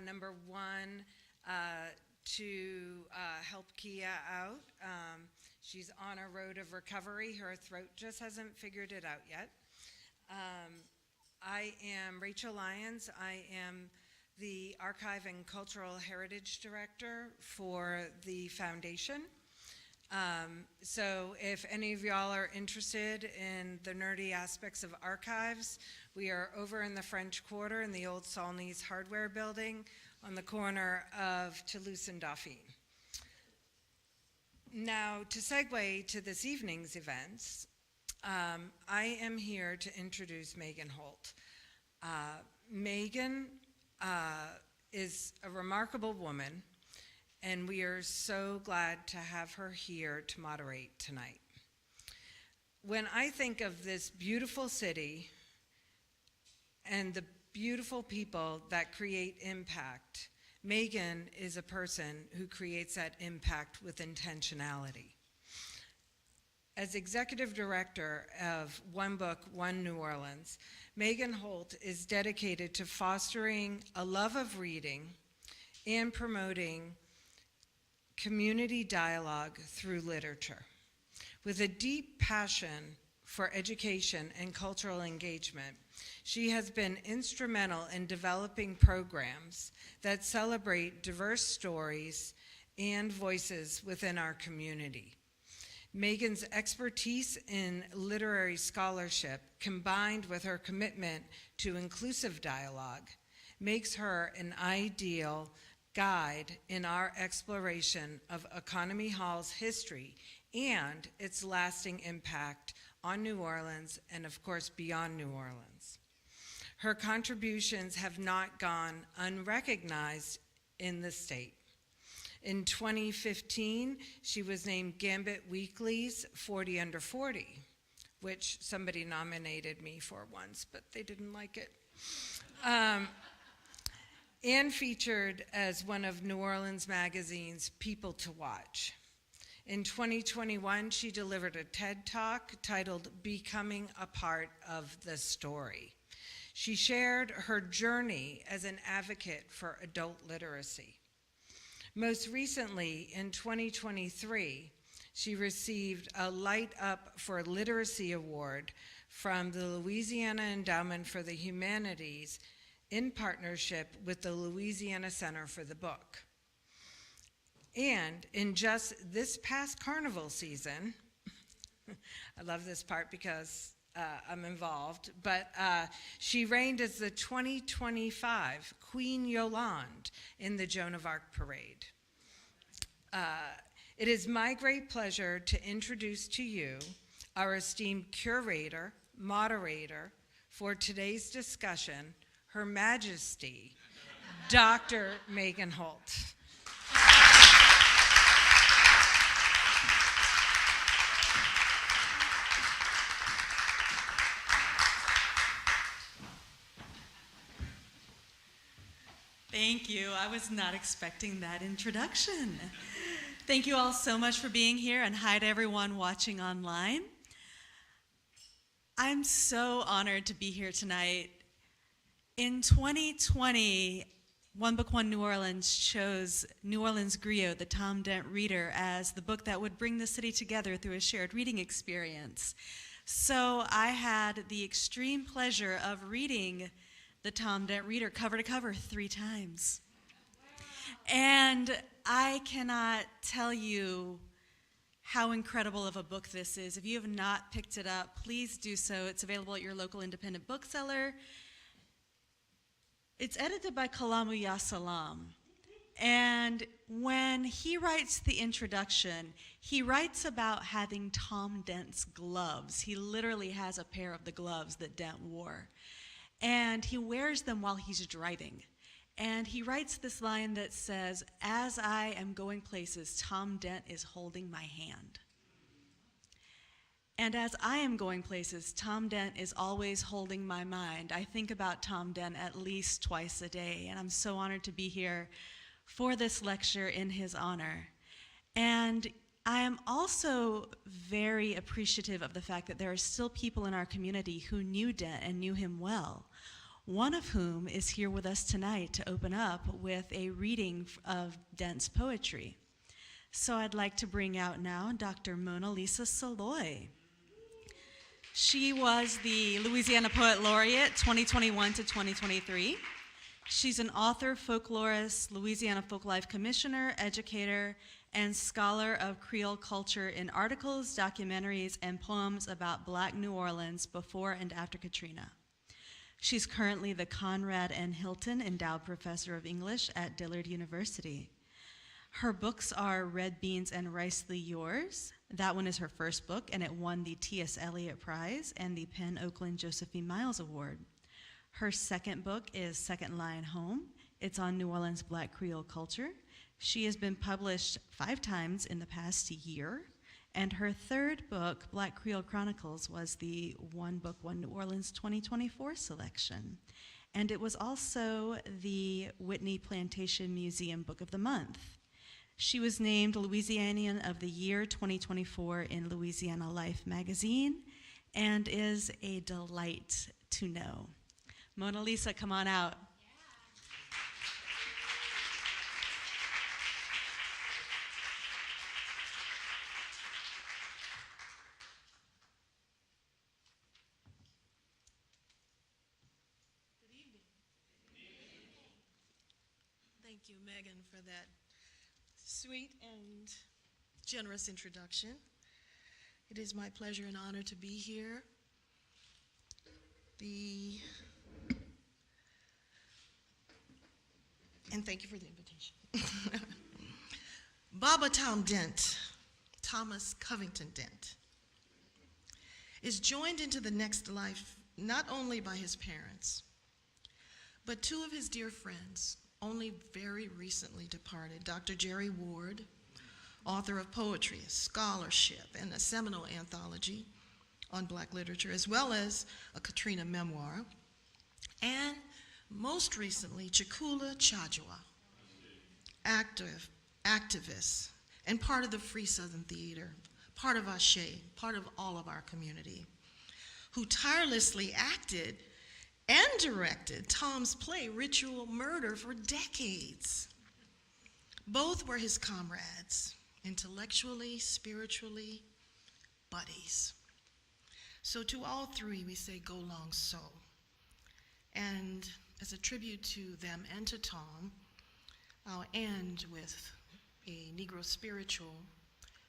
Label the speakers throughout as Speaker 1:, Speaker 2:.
Speaker 1: number one to help Kia out. She's on a road of recovery. Her throat just hasn't figured it out yet. I am Rachel Lyons. I am the Archive and Cultural Heritage Director for the foundation. So if any of y'all are interested in the nerdy aspects of archives, we are over in the French Quarter in the old Saulnies Hardware Building on the corner of Toulouse and Dauphine. Now, to segue to this evening's events, I am here to introduce Megan Holt. Megan is a remarkable woman, and we are so glad to have her here to moderate tonight. When I think of this beautiful city and the beautiful people that create impact, Megan is a person who creates that impact with intentionality. As executive director of One Book, One New Orleans, Megan Holt is dedicated to fostering a love of reading and promoting community dialogue through literature. With a deep passion for education and cultural engagement, she has been instrumental in developing programs that celebrate diverse stories and voices within our community. Megan's expertise in literary scholarship, combined with her commitment to inclusive dialogue, makes her an ideal guide in our exploration of Carnegie Hall's history and its lasting impact on New Orleans and, of course, beyond New Orleans. Her contributions have not gone unrecognized in the state. In 2015, she was named Gambit Weekly's 40 Under 40, which somebody nominated me for once, but they didn't like it. And featured as one of New Orleans Magazine's People to Watch. In 2021, she delivered a TED Talk titled Becoming a Part of the Story. She shared her journey as an advocate for adult literacy. Most recently, in 2023, she received a Light Up for Literacy Award from the Louisiana Endowment for the Humanities in partnership with the Louisiana Center for the Book. And in just this past carnival season, I love this part because I'm involved, but she reigned as the 2025 Queen Yolande in the Joan of Arc Parade. It is my great pleasure to introduce to you our esteemed curator, moderator for today's discussion, Her Majesty, Dr. Megan Holt.
Speaker 2: Thank you. I was not expecting that introduction. Thank you all so much for being here, and hi to everyone watching online. I'm so honored to be here tonight. In 2020, One Book, One New Orleans chose New Orleans Griot, the Tom Dent Reader, as the book that would bring the city together through a shared reading experience. So I had the extreme pleasure of reading the Tom Dent Reader cover to cover 3 times. And I cannot tell you how incredible of a book this is. If you have not picked it up, please do so. It's available at your local independent bookseller. It's edited by Kalamu Yasalam. And when he writes the introduction, he writes about having Tom Dent's gloves. He literally has a pair of the gloves that Dent wore. And he wears them while he's driving. And he writes this line that says, "As I am going places, Tom Dent is holding my hand." And as I am going places, Tom Dent is always holding my mind. I think about Tom Dent at least twice a day, and I'm so honored to be here for this lecture in his honor. And I am also very appreciative of the fact that there are still people in our community who knew Dent and knew him well. one of whom is here with us tonight to open up with a reading of Dent's poetry. So I'd like to bring out now Dr. Mona Lisa Saloy. She was the Louisiana Poet Laureate 2021 to 2023. She's an author, folklorist, Louisiana Folklife Commissioner, educator, and scholar of Creole culture in articles, documentaries, and poems about Black New Orleans before and after Katrina. She's currently the Conrad N. Hilton Endowed Professor of English at Dillard University. Her books are Red Beans and Ricely Yours. That one is her first book, and it won the T.S. Eliot Prize and the Penn Oakland Josephine Miles Award. Her second book is Second Line Home. It's on New Orleans Black Creole culture. She has been published 5 times in the past year. And her third book, Black Creole Chronicles, was the One Book, One New Orleans 2024 selection. And it was also the Whitney Plantation Museum Book of the Month. She was named Louisianian of the Year 2024 in Louisiana Life magazine and is a delight to know. Mona Lisa, come on out.
Speaker 3: Good evening. Thank you, Megan, for that sweet and generous introduction. It is my pleasure and honor to be here. And thank you for the invitation. Baba Tom Dent, Thomas Covington Dent, is joined into the next life not only by his parents, but 2 of his dear friends, only very recently departed, Dr. Jerry Ward, author of poetry, scholarship, and a seminal anthology on Black literature, as well as a Katrina memoir, and most recently, Chikula Chajwa, activist, and part of the Free Southern Theater, part of Ashe, part of all of our community, who tirelessly acted and directed Tom's play, Ritual Murder, for decades. Both were his comrades, intellectually, spiritually, buddies. So to all 3, we say, go long so. And as a tribute to them and to Tom, I'll end with a Negro spiritual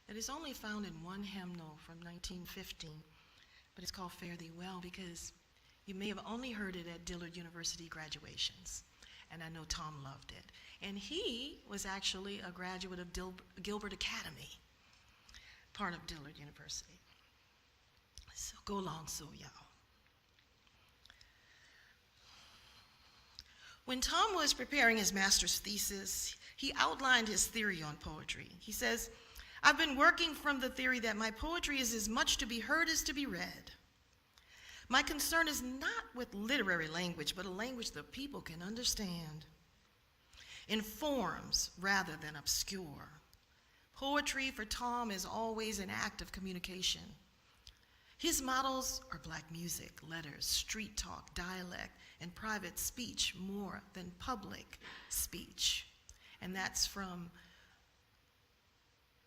Speaker 3: that is only found in one hymnal from 1915, but it's called Fare Thee Well, because you may have only heard it at Dillard University graduations, and I know Tom loved it. And he was actually a graduate of Gilbert Academy, part of Dillard University. So go long so, y'all. When Tom was preparing his master's thesis, he outlined his theory on poetry. He says, I've been working from the theory that my poetry is as much to be heard as to be read. My concern is not with literary language, but a language that people can understand, in forms rather than obscure. Poetry for Tom is always an act of communication. His models are Black music, letters, street talk, dialect, and private speech more than public speech. And that's from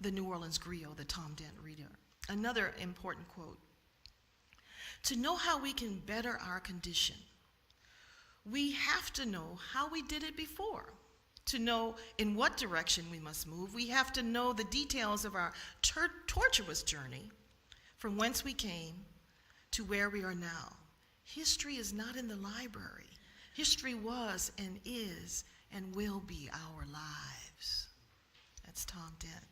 Speaker 3: the New Orleans Griot, the Tom Dent reader. Another important quote. To know how we can better our condition, we have to know how we did it before. To know in what direction we must move, we have to know the details of our tortuous journey from whence we came to where we are now. History is not in the library. History was and is and will be our lives. That's Tom Dent.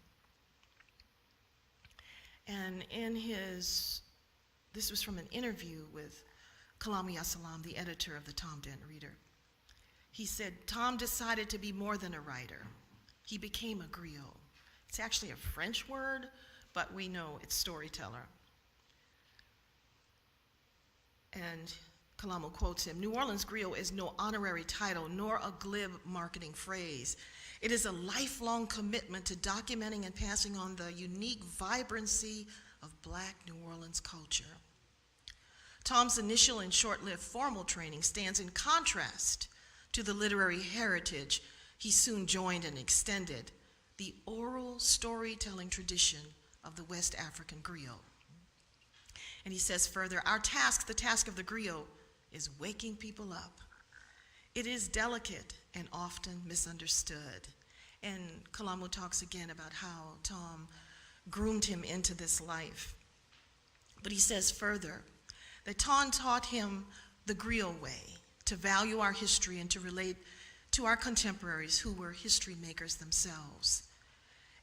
Speaker 3: And in this was from an interview with Kalami Assalam, the editor of the Tom Dent Reader. He said, Tom decided to be more than a writer. He became a griot. It's actually a French word, but we know it's storyteller. And Kalamo quotes him, New Orleans griot is no honorary title nor a glib marketing phrase. It is a lifelong commitment to documenting and passing on the unique vibrancy of Black New Orleans culture. Tom's initial and short-lived formal training stands in contrast to the literary heritage he soon joined and extended, the oral storytelling tradition of the West African griot. And he says further, our task, the task of the griot, is waking people up. It is delicate and often misunderstood. And Kalamu talks again about how Tom groomed him into this life. But he says further that Tom taught him the griot way, to value our history and to relate to our contemporaries who were history makers themselves.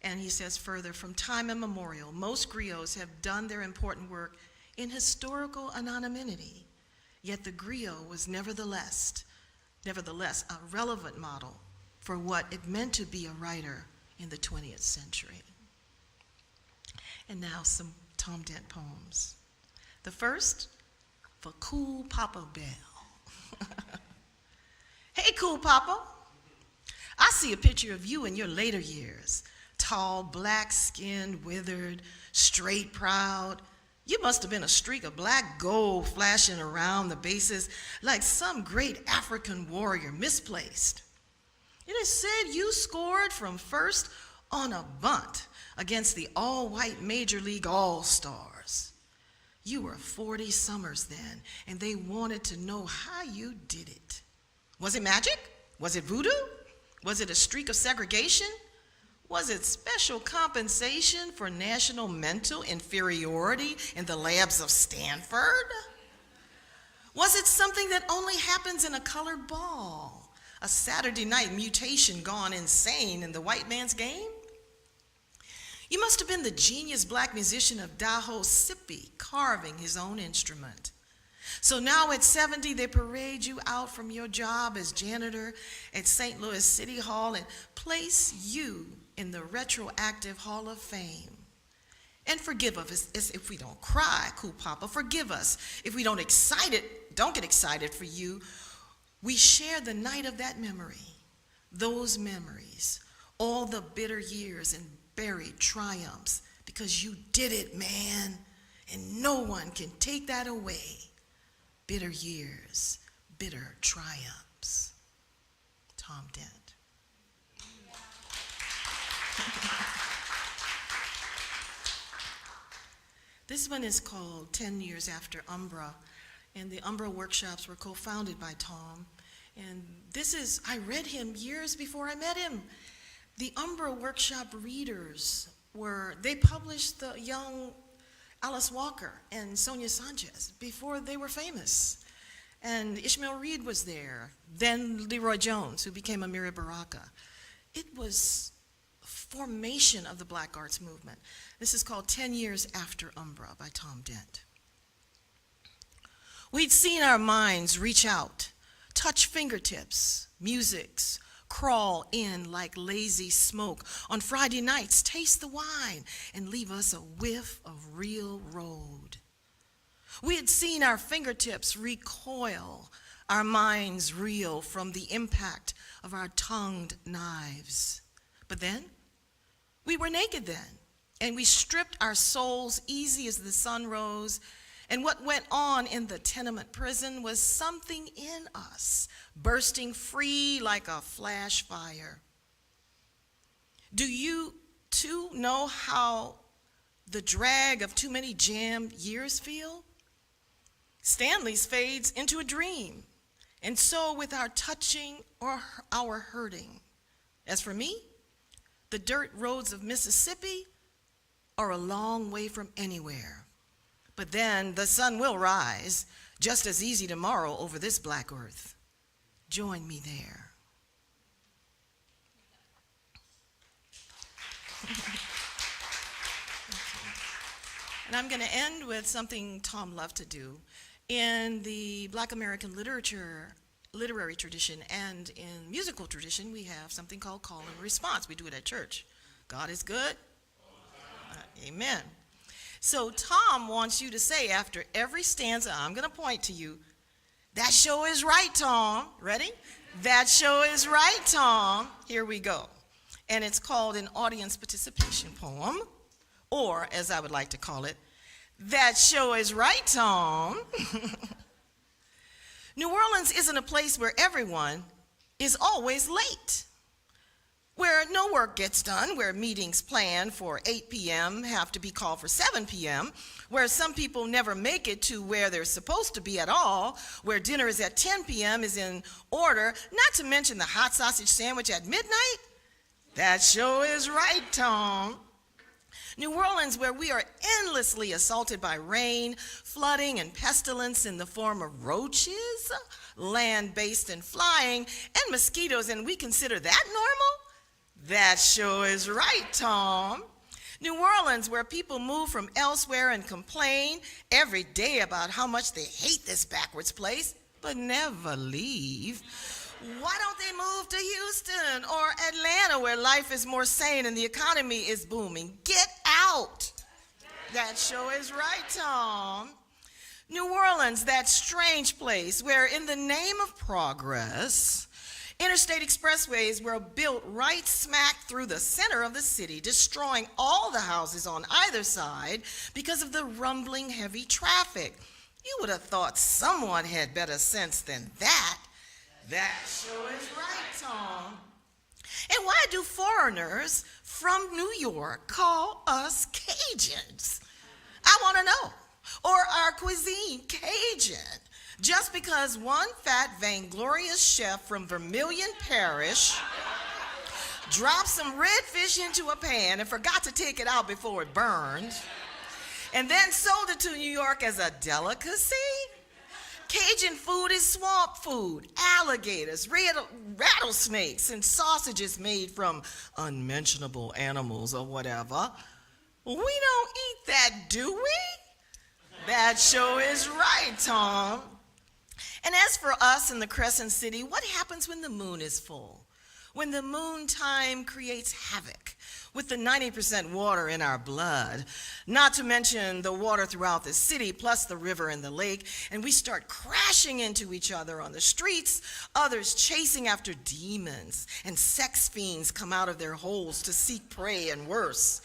Speaker 3: And he says further, from time immemorial, most griots have done their important work in historical anonymity, yet the griot was nevertheless a relevant model for what it meant to be a writer in the 20th century. And now some Tom Dent poems. The first, for Cool Papa Bell. Hey, Cool Papa, I see a picture of you in your later years. Tall, black-skinned, withered, straight, proud. You must have been a streak of black gold flashing around the bases like some great African warrior misplaced. It is said you scored from first on a bunt against the all-white Major League All-Stars. You were 40 summers then, and they wanted to know how you did it. Was it magic? Was it voodoo? Was it a streak of segregation? Was it special compensation for national mental inferiority in the labs of Stanford? Was it something that only happens in a colored ball? A Saturday night mutation gone insane in the white man's game? You must have been the genius black musician of Daho Sippy carving his own instrument. So now at 70, they parade you out from your job as janitor at St. Louis City Hall and place you in the retroactive Hall of Fame. And forgive us if we don't cry, Cool Papa. Forgive us if we don't get excited for you. We share the night of that memory, those memories, all the bitter years and buried triumphs, because you did it, man, and no one can take that away. Bitter years, bitter triumphs. Tom Dent. This one is called 10 Years After Umbra, and the Umbra workshops were co-founded by Tom. And I read him years before I met him. The Umbra workshop readers they published the young Alice Walker and Sonia Sanchez before they were famous. And Ishmael Reed was there, then Leroy Jones, who became Amiri Baraka. It was formation of the Black Arts Movement. This is called 10 Years After Umbra by Tom Dent. We'd seen our minds reach out, touch fingertips, musics, crawl in like lazy smoke. On Friday nights, taste the wine and leave us a whiff of real road. We had seen our fingertips recoil, our minds reel from the impact of our tongued knives. But then, we were naked then, and we stripped our souls easy as the sun rose, and what went on in the tenement prison was something in us, bursting free like a flash fire. Do you, too, know how the drag of too many jammed years feel? Stanley's fades into a dream, and so with our touching or our hurting. As for me, the dirt roads of Mississippi are a long way from anywhere. But then the sun will rise just as easy tomorrow over this black earth. Join me there. And I'm going to end with something Tom loved to do. In the Black American literary tradition and in musical tradition, we have something called call and response. We do it at church. God is good. Amen. So Tom wants you to say after every stanza, I'm going to point to you, that show is right, Tom. Ready? That show is right, Tom. Here we go. And it's called an audience participation poem, or as I would like to call it, That sure is right, Tom. New Orleans isn't a place where everyone is always late, where no work gets done, where meetings planned for 8 p.m. have to be called for 7 p.m., where some people never make it to where they're supposed to be at all, where dinner is at 10 p.m. is in order, not to mention the hot sausage sandwich at midnight. That sure is right, Tom. New Orleans, where we are endlessly assaulted by rain, flooding, and pestilence in the form of roaches, land-based and flying, and mosquitoes, and we consider that normal? That sure is right, Tom. New Orleans, where people move from elsewhere and complain every day about how much they hate this backwards place, but never leave. Why don't they move to Houston or Atlanta, where life is more sane and the economy is booming? Get out. That sure is right, Tom. New Orleans, that strange place where in the name of progress, interstate expressways were built right smack through the center of the city, destroying all the houses on either side because of the rumbling heavy traffic. You would have thought someone had better sense than that. That sure is right, Tom. And why do foreigners from New York call us Cajuns? I want to know. Or our cuisine Cajun. Just because one fat, vainglorious chef from Vermilion Parish dropped some redfish into a pan and forgot to take it out before it burned, and then sold it to New York as a delicacy? Cajun food is swamp food, alligators, rattlesnakes, and sausages made from unmentionable animals or whatever. We don't eat that, do we? That sure is right, Tom. And as for us in the Crescent City, what happens when the moon is full? When the moon time creates havoc with the 90% water in our blood, not to mention the water throughout the city, plus the river and the lake, and we start crashing into each other on the streets, others chasing after demons, and sex fiends come out of their holes to seek prey and worse.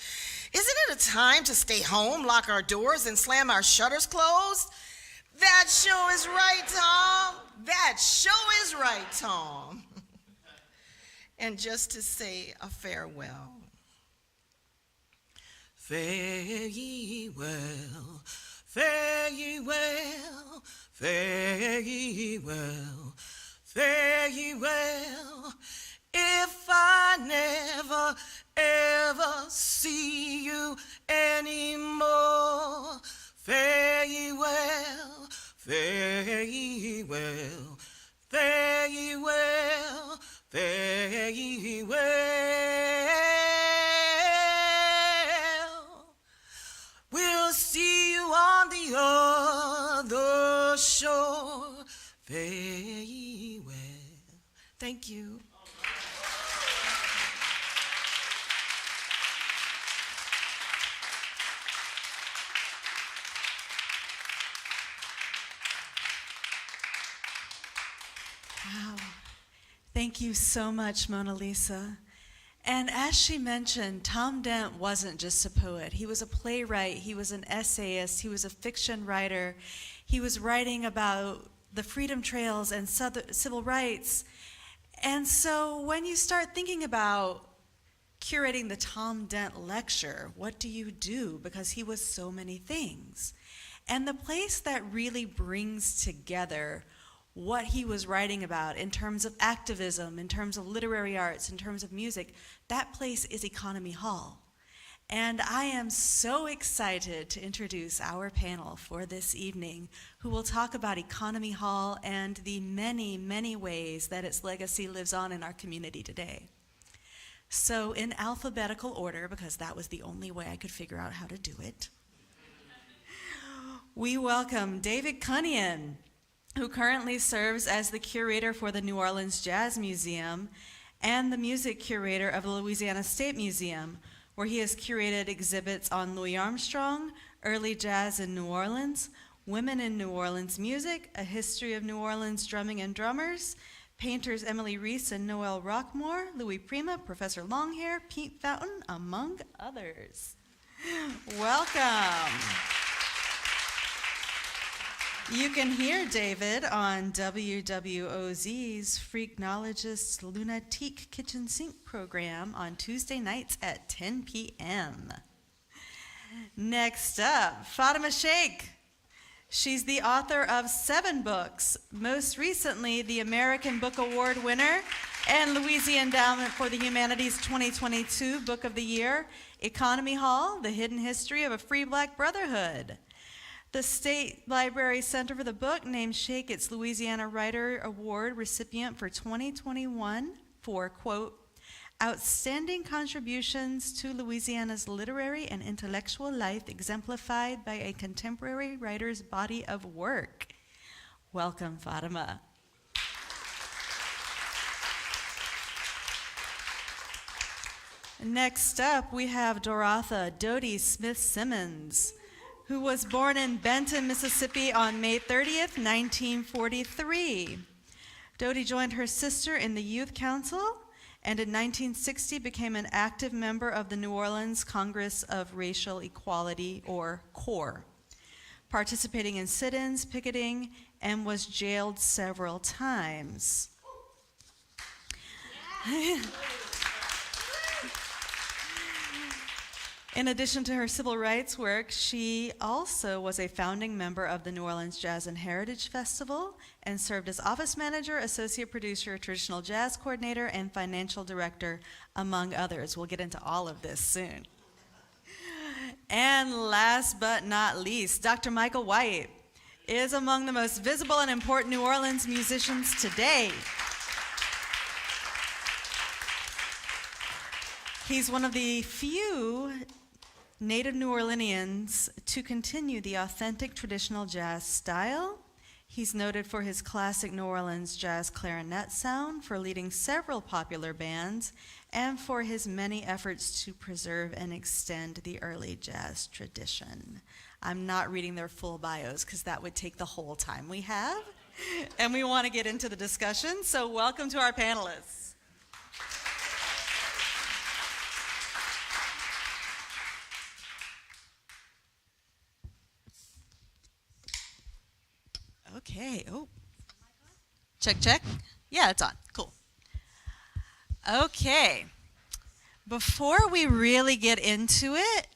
Speaker 3: Isn't it a time to stay home, lock our doors, and slam our shutters closed? That sure is right, Tom. That sure is right, Tom. And just to say a farewell. Fare ye well, fare ye well, fare ye well, fare ye well. If I never, ever see you anymore, fare ye well, fare ye well, fare ye well, fare ye well. We'll see you on the other shore. Fare ye well. Thank you.
Speaker 2: Wow. Thank you so much, Mona Lisa. And as she mentioned, Tom Dent wasn't just a poet. He was a playwright, he was an essayist, he was a fiction writer. He was writing about the freedom trails and civil rights. And so when you start thinking about curating the Tom Dent lecture, what do you do? Because he was so many things. And the place that really brings together what he was writing about in terms of activism, in terms of literary arts, in terms of music, that place is Carnegie Hall. And I am so excited to introduce our panel for this evening, who will talk about Carnegie Hall and the many, many ways that its legacy lives on in our community today. So in alphabetical order, because that was the only way I could figure out how to do it, we welcome David Cunnion, who currently serves as the curator for the New Orleans Jazz Museum and the music curator of the Louisiana State Museum, where he has curated exhibits on Louis Armstrong, early jazz in New Orleans, women in New Orleans music, a history of New Orleans drumming and drummers, painters Emily Reese and Noel Rockmore, Louis Prima, Professor Longhair, Pete Fountain, among others. Welcome. You can hear David on WWOZ's Freaknologist Lunatique Kitchen Sink program on Tuesday nights at 10 p.m. Next up, Fatima Sheikh. She's the author of 7 books, most recently the American Book Award winner and Louisiana Endowment for the Humanities 2022 Book of the Year, Economy Hall, The Hidden History of a Free Black Brotherhood. The State Library Center for the Book named Sheikh its Louisiana Writer Award recipient for 2021 for, quote, outstanding contributions to Louisiana's literary and intellectual life exemplified by a contemporary writer's body of work. Welcome, Fatima. Next up, we have Doratha Dodie Smith Simmons, who was born in Benton, Mississippi on May 30th, 1943. Dodie joined her sister in the Youth Council and in 1960 became an active member of the New Orleans Congress of Racial Equality, or CORE, participating in sit-ins, picketing, and was jailed several times. In addition to her civil rights work, she also was a founding member of the New Orleans Jazz and Heritage Festival and served as office manager, associate producer, traditional jazz coordinator, and financial director, among others. We'll get into all of this soon. And last but not least, Dr. Michael White is among the most visible and important New Orleans musicians today. He's one of the few native New Orleanians to continue the authentic traditional jazz style. He's noted for his classic New Orleans jazz clarinet sound, for leading several popular bands, and for his many efforts to preserve and extend the early jazz tradition. I'm not reading their full bios because that would take the whole time we have, and we want to get into the discussion, so welcome to our panelists. Okay, oh. Check, check. Yeah, it's on, cool. Okay, before we really get into it,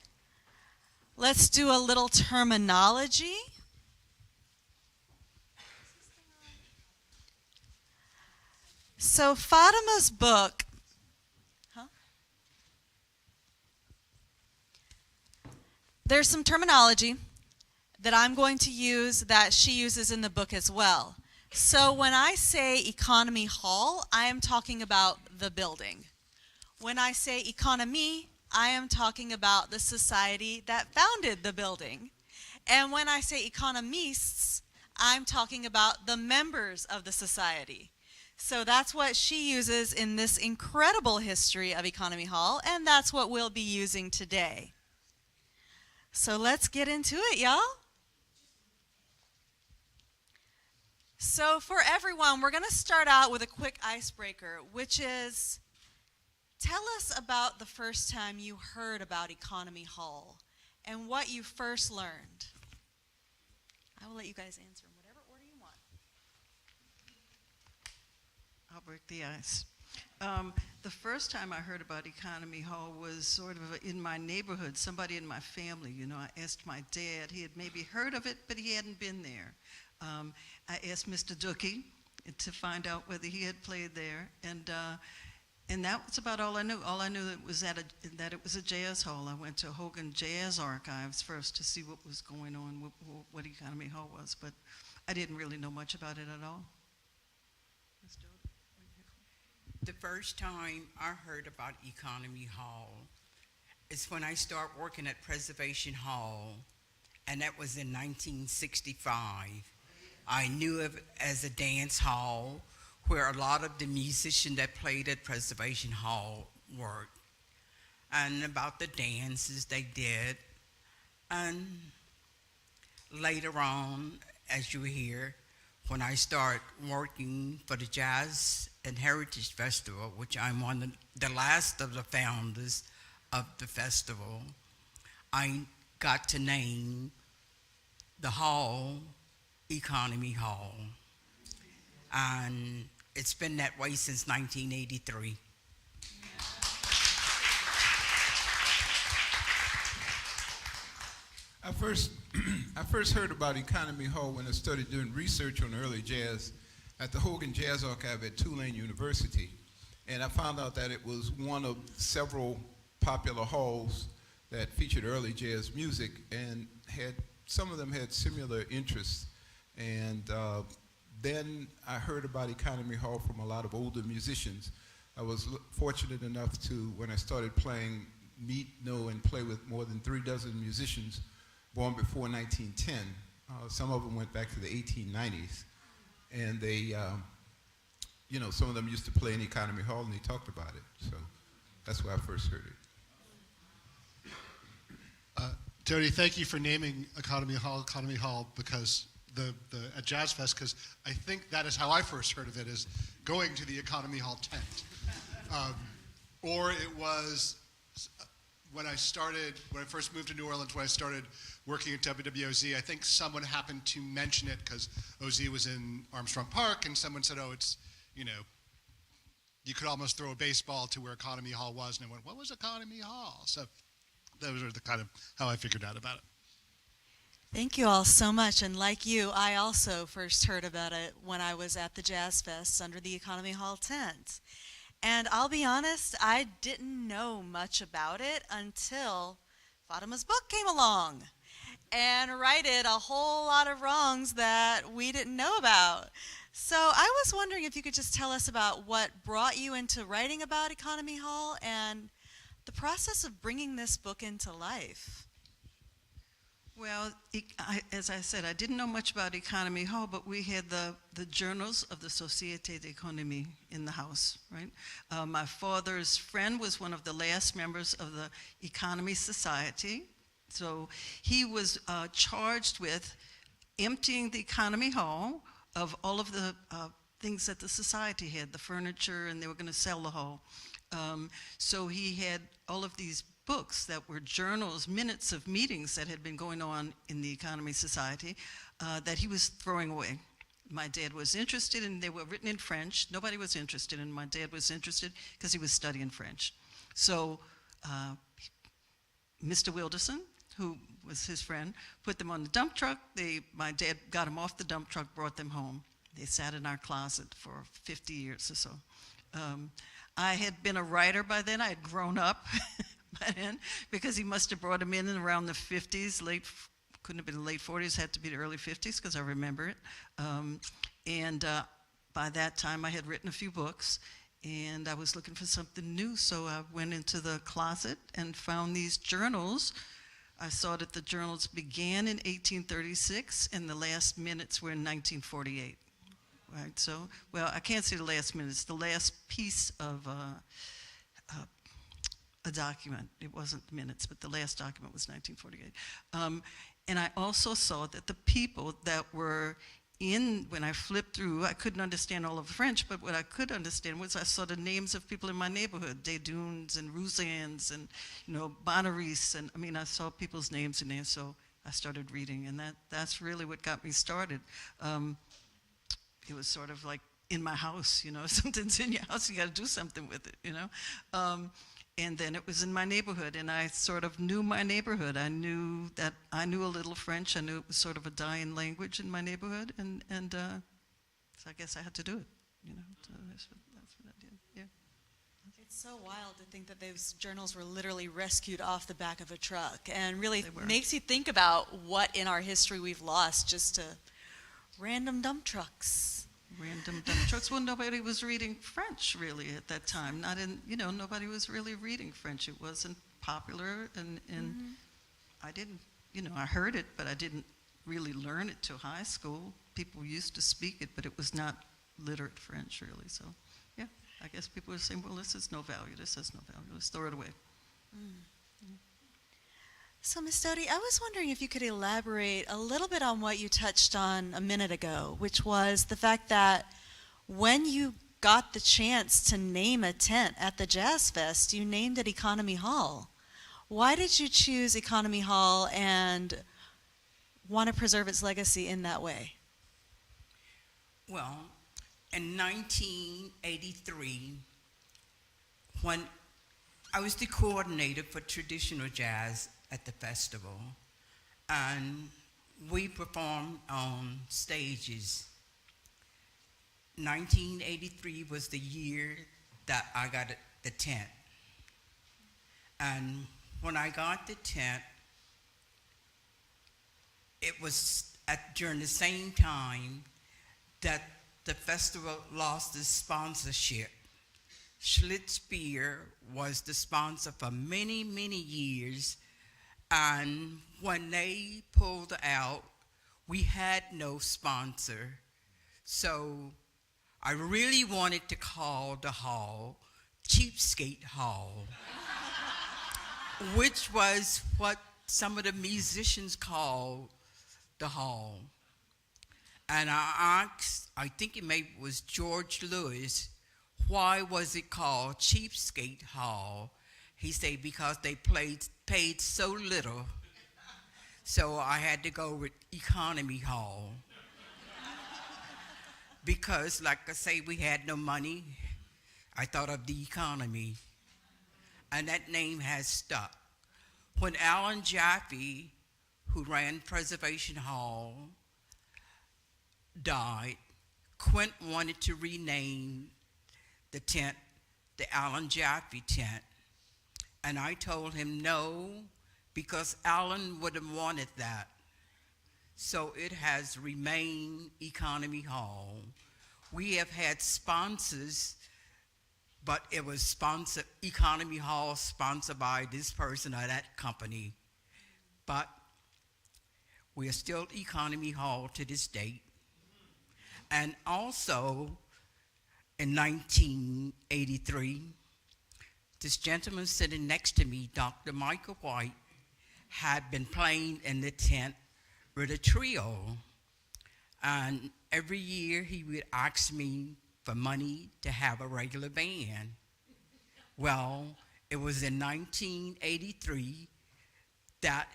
Speaker 2: let's do a little terminology. So Fatima's book, there's some terminology that I'm going to use that she uses in the book as well. So when I say Economy Hall, I am talking about the building. When I say economy, I am talking about the society that founded the building. And when I say economistes, I'm talking about the members of the society. So that's what she uses in this incredible history of Economy Hall, and that's what we'll be using today. So let's get into it, y'all. So for everyone, we're going to start out with a quick icebreaker, which is, tell us about the first time you heard about Economy Hall and what you first learned. I will let you guys answer in whatever order you want.
Speaker 4: I'll break the ice. The first time I heard about Economy Hall was sort of in my neighborhood, somebody in my family. You know, I asked my dad. He had maybe heard of it, but he hadn't been there. I asked Mr. Dookie to find out whether he had played there, and that was about all I knew. All I knew that it was a jazz hall. I went to Hogan Jazz Archives first to see what was going on, what Economy Hall was, but I didn't really know much about it at all.
Speaker 5: The first time I heard about Economy Hall is when I started working at Preservation Hall, and that was in 1965. I knew of it as a dance hall where a lot of the musicians that played at Preservation Hall worked, and about the dances they did. And later on, as you hear, when I started working for the Jazz and Heritage Festival, which I'm one of the last of the founders of the festival, I got to name the hall Economy Hall. And it's been that way since 1983.
Speaker 6: I first heard about Economy Hall when I started doing research on early jazz at the Hogan Jazz Archive at Tulane University. And I found out that it was one of several popular halls that featured early jazz music, and some of them had similar interests. And then I heard about Economy Hall from a lot of older musicians. I was fortunate enough to, when I started playing, know and play with more than 36 musicians born before 1910. Some of them went back to the 1890s. And they, some of them used to play in Economy Hall, and they talked about it. So that's where I first heard it.
Speaker 7: Jody, thank you for naming Economy Hall because at Jazz Fest, because I think that is how I first heard of it, is going to the Economy Hall tent. Or it was when I first moved to New Orleans, when I started working at WWOZ, I think someone happened to mention it because OZ was in Armstrong Park, and someone said, it's, you could almost throw a baseball to where Economy Hall was, and I went, what was Economy Hall? So those are the kind of how I figured out about it.
Speaker 2: Thank you all so much. And like you, I also first heard about it when I was at the Jazz Fest under the Economy Hall tent. And I'll be honest, I didn't know much about it until Fatima's book came along and righted a whole lot of wrongs that we didn't know about. So I was wondering if you could just tell us about what brought you into writing about Economy Hall and the process of bringing this book into life.
Speaker 4: Well, as I said, I didn't know much about Economy Hall, but we had the journals of the Société d'économie in the house, right? My father's friend was one of the last members of the Economy Society, so he was charged with emptying the Economy Hall of all of the things that the society had, the furniture, and they were going to sell the hall. So he had all of these books that were journals, minutes of meetings that had been going on in the Economy Society that he was throwing away. My dad was interested, and they were written in French. Nobody was interested, and my dad was interested because he was studying French. So Mr. Wilderson, who was his friend, put them on the dump truck. My dad got them off the dump truck, brought them home. They sat in our closet for 50 years or so. I had been a writer by then. I had grown up by then because he must have brought them in around the 50s, couldn't have been the late 40s, had to be the early 50s because I remember it. By that time I had written a few books, and I was looking for something new, so I went into the closet and found these journals. I saw that the journals began in 1836 and the last minutes were in 1948. Right, so, well, I can't say the last minutes, the last piece of a document. It wasn't minutes, but the last document was 1948. And I also saw that the people that were when I flipped through, I couldn't understand all of the French, but what I could understand was I saw the names of people in my neighborhood, Desdunes and Rousans and, Bonaris, and I saw people's names in there, so I started reading, and that's really what got me started. It was sort of like in my house, something's in your house, you got to do something with it, And then it was in my neighborhood, and I sort of knew my neighborhood. I knew a little French. I knew it was sort of a dying language in my neighborhood, and so I guess I had to do it, So that's what I did, yeah.
Speaker 2: It's so wild to think that those journals were literally rescued off the back of a truck, and really makes you think about what in our history we've lost just to random dump trucks.
Speaker 4: Random dump trucks. Well, nobody was reading French really at that time. Nobody was really reading French. It wasn't popular, and I didn't, I heard it, but I didn't really learn it till high school. People used to speak it, but it was not literate French really. So, yeah, I guess people were saying, well, this has no value. This has no value. Let's throw it away.
Speaker 2: So, Ms. Doty, I was wondering if you could elaborate a little bit on what you touched on a minute ago, which was the fact that when you got the chance to name a tent at the Jazz Fest, you named it Economy Hall. Why did you choose Economy Hall and want to preserve its legacy in that way?
Speaker 5: Well, in 1983, when I was the coordinator for traditional jazz at the festival, and we performed on stages. 1983 was the year that I got the tent. And when I got the tent, it was during the same time that the festival lost its sponsorship. Schlitz Beer was the sponsor for many, many years, and when they pulled out, we had no sponsor. So I really wanted to call the hall Cheapskate Hall, which was what some of the musicians called the hall. And I asked, I think it maybe was George Lewis, why was it called Cheapskate Hall? He said because they paid so little, so I had to go with Economy Hall. Because, like I say, we had no money, I thought of the economy, and that name has stuck. When Alan Jaffe, who ran Preservation Hall, died, Quint wanted to rename the tent the Alan Jaffe tent. And I told him no, because Alan would have wanted that. So it has remained Economy Hall. We have had sponsors, but it was sponsored, Economy Hall sponsored by this person or that company. But we are still Economy Hall to this date. And also, in 1983, this gentleman sitting next to me, Dr. Michael White, had been playing in the tent with a trio. And every year he would ask me for money to have a regular band. Well, it was in 1983 that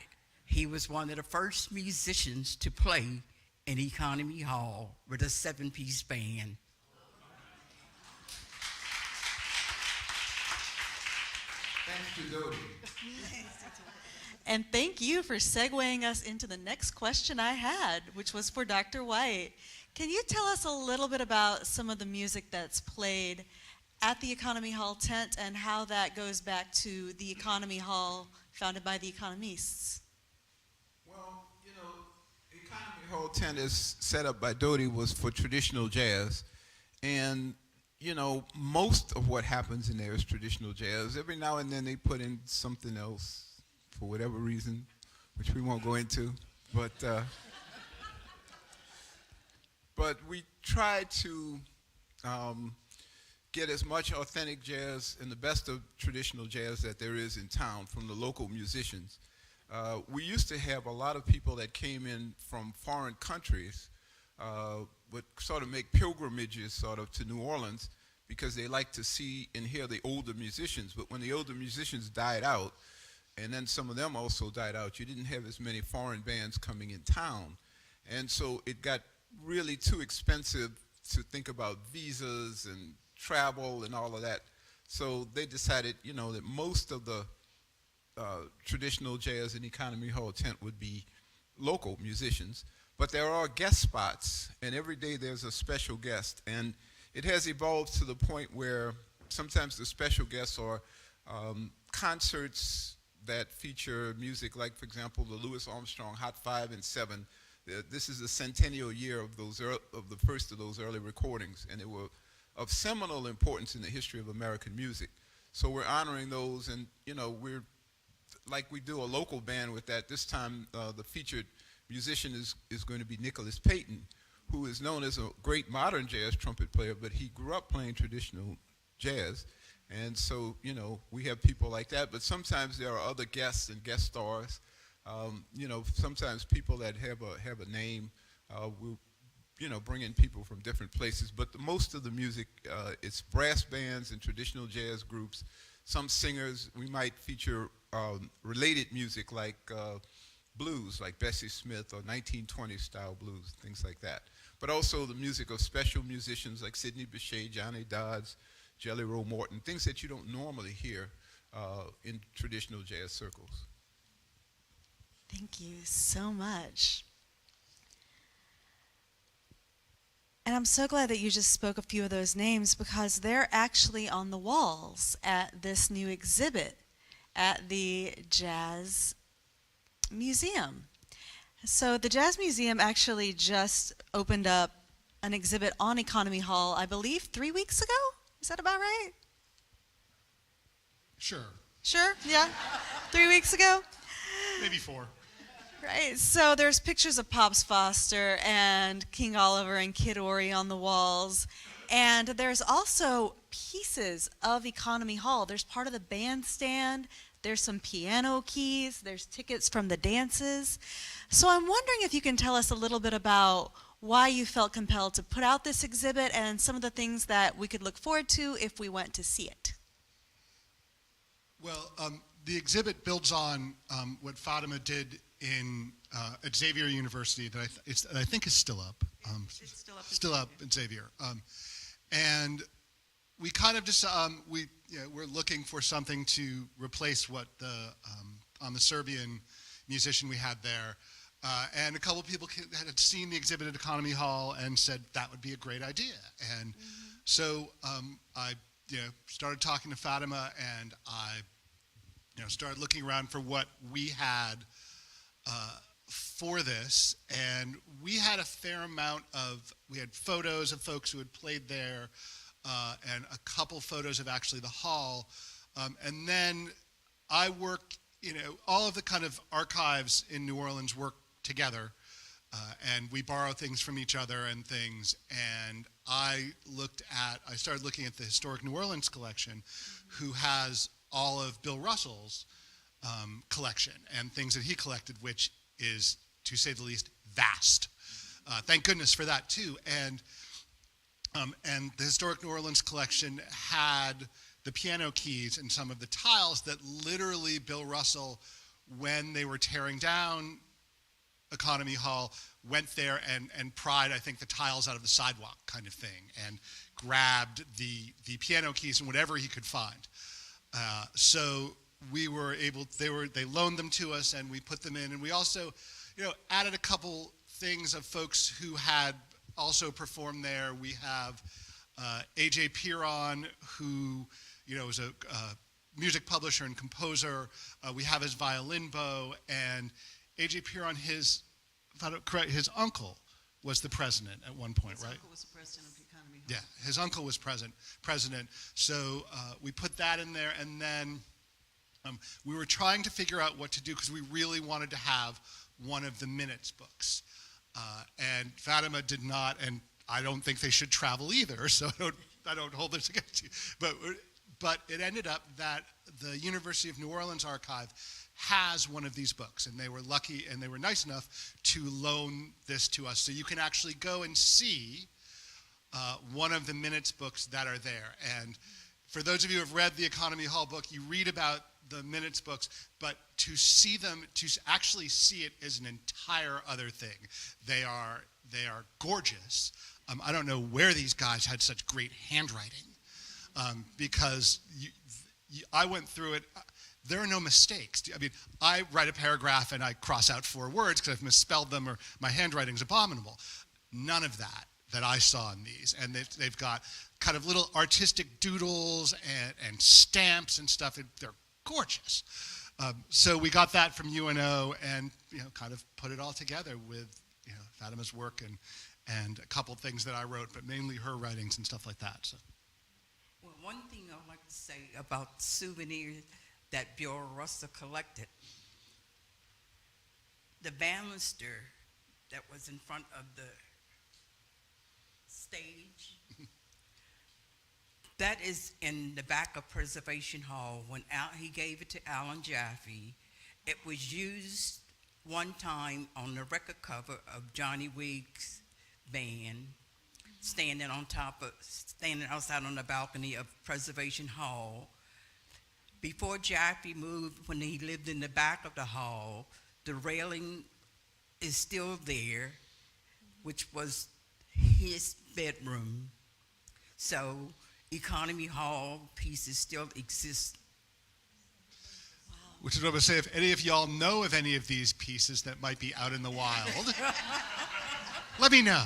Speaker 5: he was one of the first musicians to play in Economy Hall with a 7-piece band.
Speaker 6: Thanks to Dodie.
Speaker 2: And thank you for segueing us into the next question I had, which was for Dr. White. Can you tell us a little bit about some of the music that's played at the Economy Hall tent and how that goes back to the Economy Hall founded by the economists?
Speaker 6: Well, you know, Economy Hall tent is set up by Dodie was for traditional jazz. And, you know, most of what happens in there is traditional jazz. Every now and then they put in something else for whatever reason, which we won't go into. But we try to get as much authentic jazz and the best of traditional jazz that there is in town from the local musicians. We used to have a lot of people that came in from foreign countries, would sort of make pilgrimages sort of to New Orleans because they like to see and hear the older musicians. But when the older musicians died out, and then some of them also died out, you didn't have as many foreign bands coming in town. And so it got really too expensive to think about visas and travel and all of that. So they decided, you know, that most of the traditional jazz and Economy Hall tent would be local musicians. But there are guest spots, and every day there's a special guest. And it has evolved to the point where sometimes the special guests are concerts that feature music like, for example, the Louis Armstrong Hot 5 and 7. This is the centennial year of the first of those early recordings, and they were of seminal importance in the history of American music. So we're honoring those, and you know, we're like we do a local band with that. This time, the featured musician is going to be Nicholas Payton, who is known as a great modern jazz trumpet player, but he grew up playing traditional jazz. And so, you know, we have people like that, but sometimes there are other guests and guest stars. You know, sometimes people that have a name will, you know, bring in people from different places. But most of the music, it's brass bands and traditional jazz groups. Some singers, we might feature related music like blues, like Bessie Smith or 1920s style blues, things like that. but also the music of special musicians like Sidney Bechet, Johnny Dodds, Jelly Roll Morton, things that you don't normally hear in traditional jazz circles.
Speaker 2: Thank you so much. And I'm so glad that you just spoke a few of those names because they're actually on the walls at this new exhibit at the Jazz Museum. So the Jazz Museum actually just opened up an exhibit on Economy Hall, I believe 3 weeks ago? Is that about right?
Speaker 7: Sure,
Speaker 2: Sure? Yeah? 3 weeks ago?
Speaker 7: maybe 4.
Speaker 2: Right, so there's pictures of Pops Foster and King Oliver and Kid Ory on the walls. And there's also pieces of Economy Hall. There's part of the bandstand, there's some piano keys, there's tickets from the dances. So I'm wondering if you can tell us a little bit about why you felt compelled to put out this exhibit and some of the things that we could look forward to if we went to see it.
Speaker 7: Well, the exhibit builds on what Fatima did at Xavier University that I think is still up.
Speaker 4: It's still up.
Speaker 7: Still up at Xavier. And we kind of just, we're looking for something to replace what on the Serbian musician we had there. And a couple of people had seen the exhibit at Economy Hall and said that would be a great idea. And so I started talking to Fatima, and I started looking around for what we had for this. And we had a fair amount we had photos of folks who had played there, and a couple photos of actually the hall. And then I worked, all of the kind of archives in New Orleans work together, and we borrow things from each other and things. And I started looking at the Historic New Orleans collection, who has all of Bill Russell's collection and things that he collected, which is, to say the least, vast. Thank goodness for that too. And the Historic New Orleans collection had the piano keys and some of the tiles that literally Bill Russell, when they were tearing down Economy Hall, went there and pried, I think, the tiles out of the sidewalk kind of thing, and grabbed the piano keys and whatever he could find. So we were able, they loaned them to us, and we put them in, and we also, added a couple things of folks who had also performed there. We have A.J. Piron, who, is a music publisher and composer. We have his violin bow, and A.J. Piron, his uncle was the president at one point,
Speaker 4: His
Speaker 7: right?
Speaker 4: uncle was the president of Economy Hall.
Speaker 7: Yeah, his uncle was president. So we put that in there, and then we were trying to figure out what to do because we really wanted to have one of the minutes books. And Fatima did not, and I don't think they should travel either, so I don't hold this against you. But it ended up that the University of New Orleans archive has one of these books, and they were lucky and they were nice enough to loan this to us. So you can actually go and see one of the minutes books that are there. And for those of you who have read the Economy Hall book, you read about the minutes books, but to see them, to actually see it is an entire other thing. They are gorgeous. I don't know where these guys had such great handwriting, because I went through it. There are no mistakes. I mean, I write a paragraph and I cross out 4 words because I've misspelled them or my handwriting's abominable. None of that I saw in these. And they've got kind of little artistic doodles and stamps and stuff. They're gorgeous. So we got that from UNO and kind of put it all together with Fatima's work and a couple things that I wrote, but mainly her writings and stuff like that. So.
Speaker 5: Well, one thing I would like to say about souvenirs that Bill Russell collected, the banister that was in front of the stage, that is in the back of Preservation Hall. When he gave it to Alan Jaffe, it was used one time on the record cover of Johnny Weeks' band, standing outside on the balcony of Preservation Hall. Before Jaffe moved, when he lived in the back of the hall, the railing is still there, which was his bedroom. So Economy Hall pieces still exist.
Speaker 7: Which is what I would say, if any of y'all know of any of these pieces that might be out in the wild, let me know.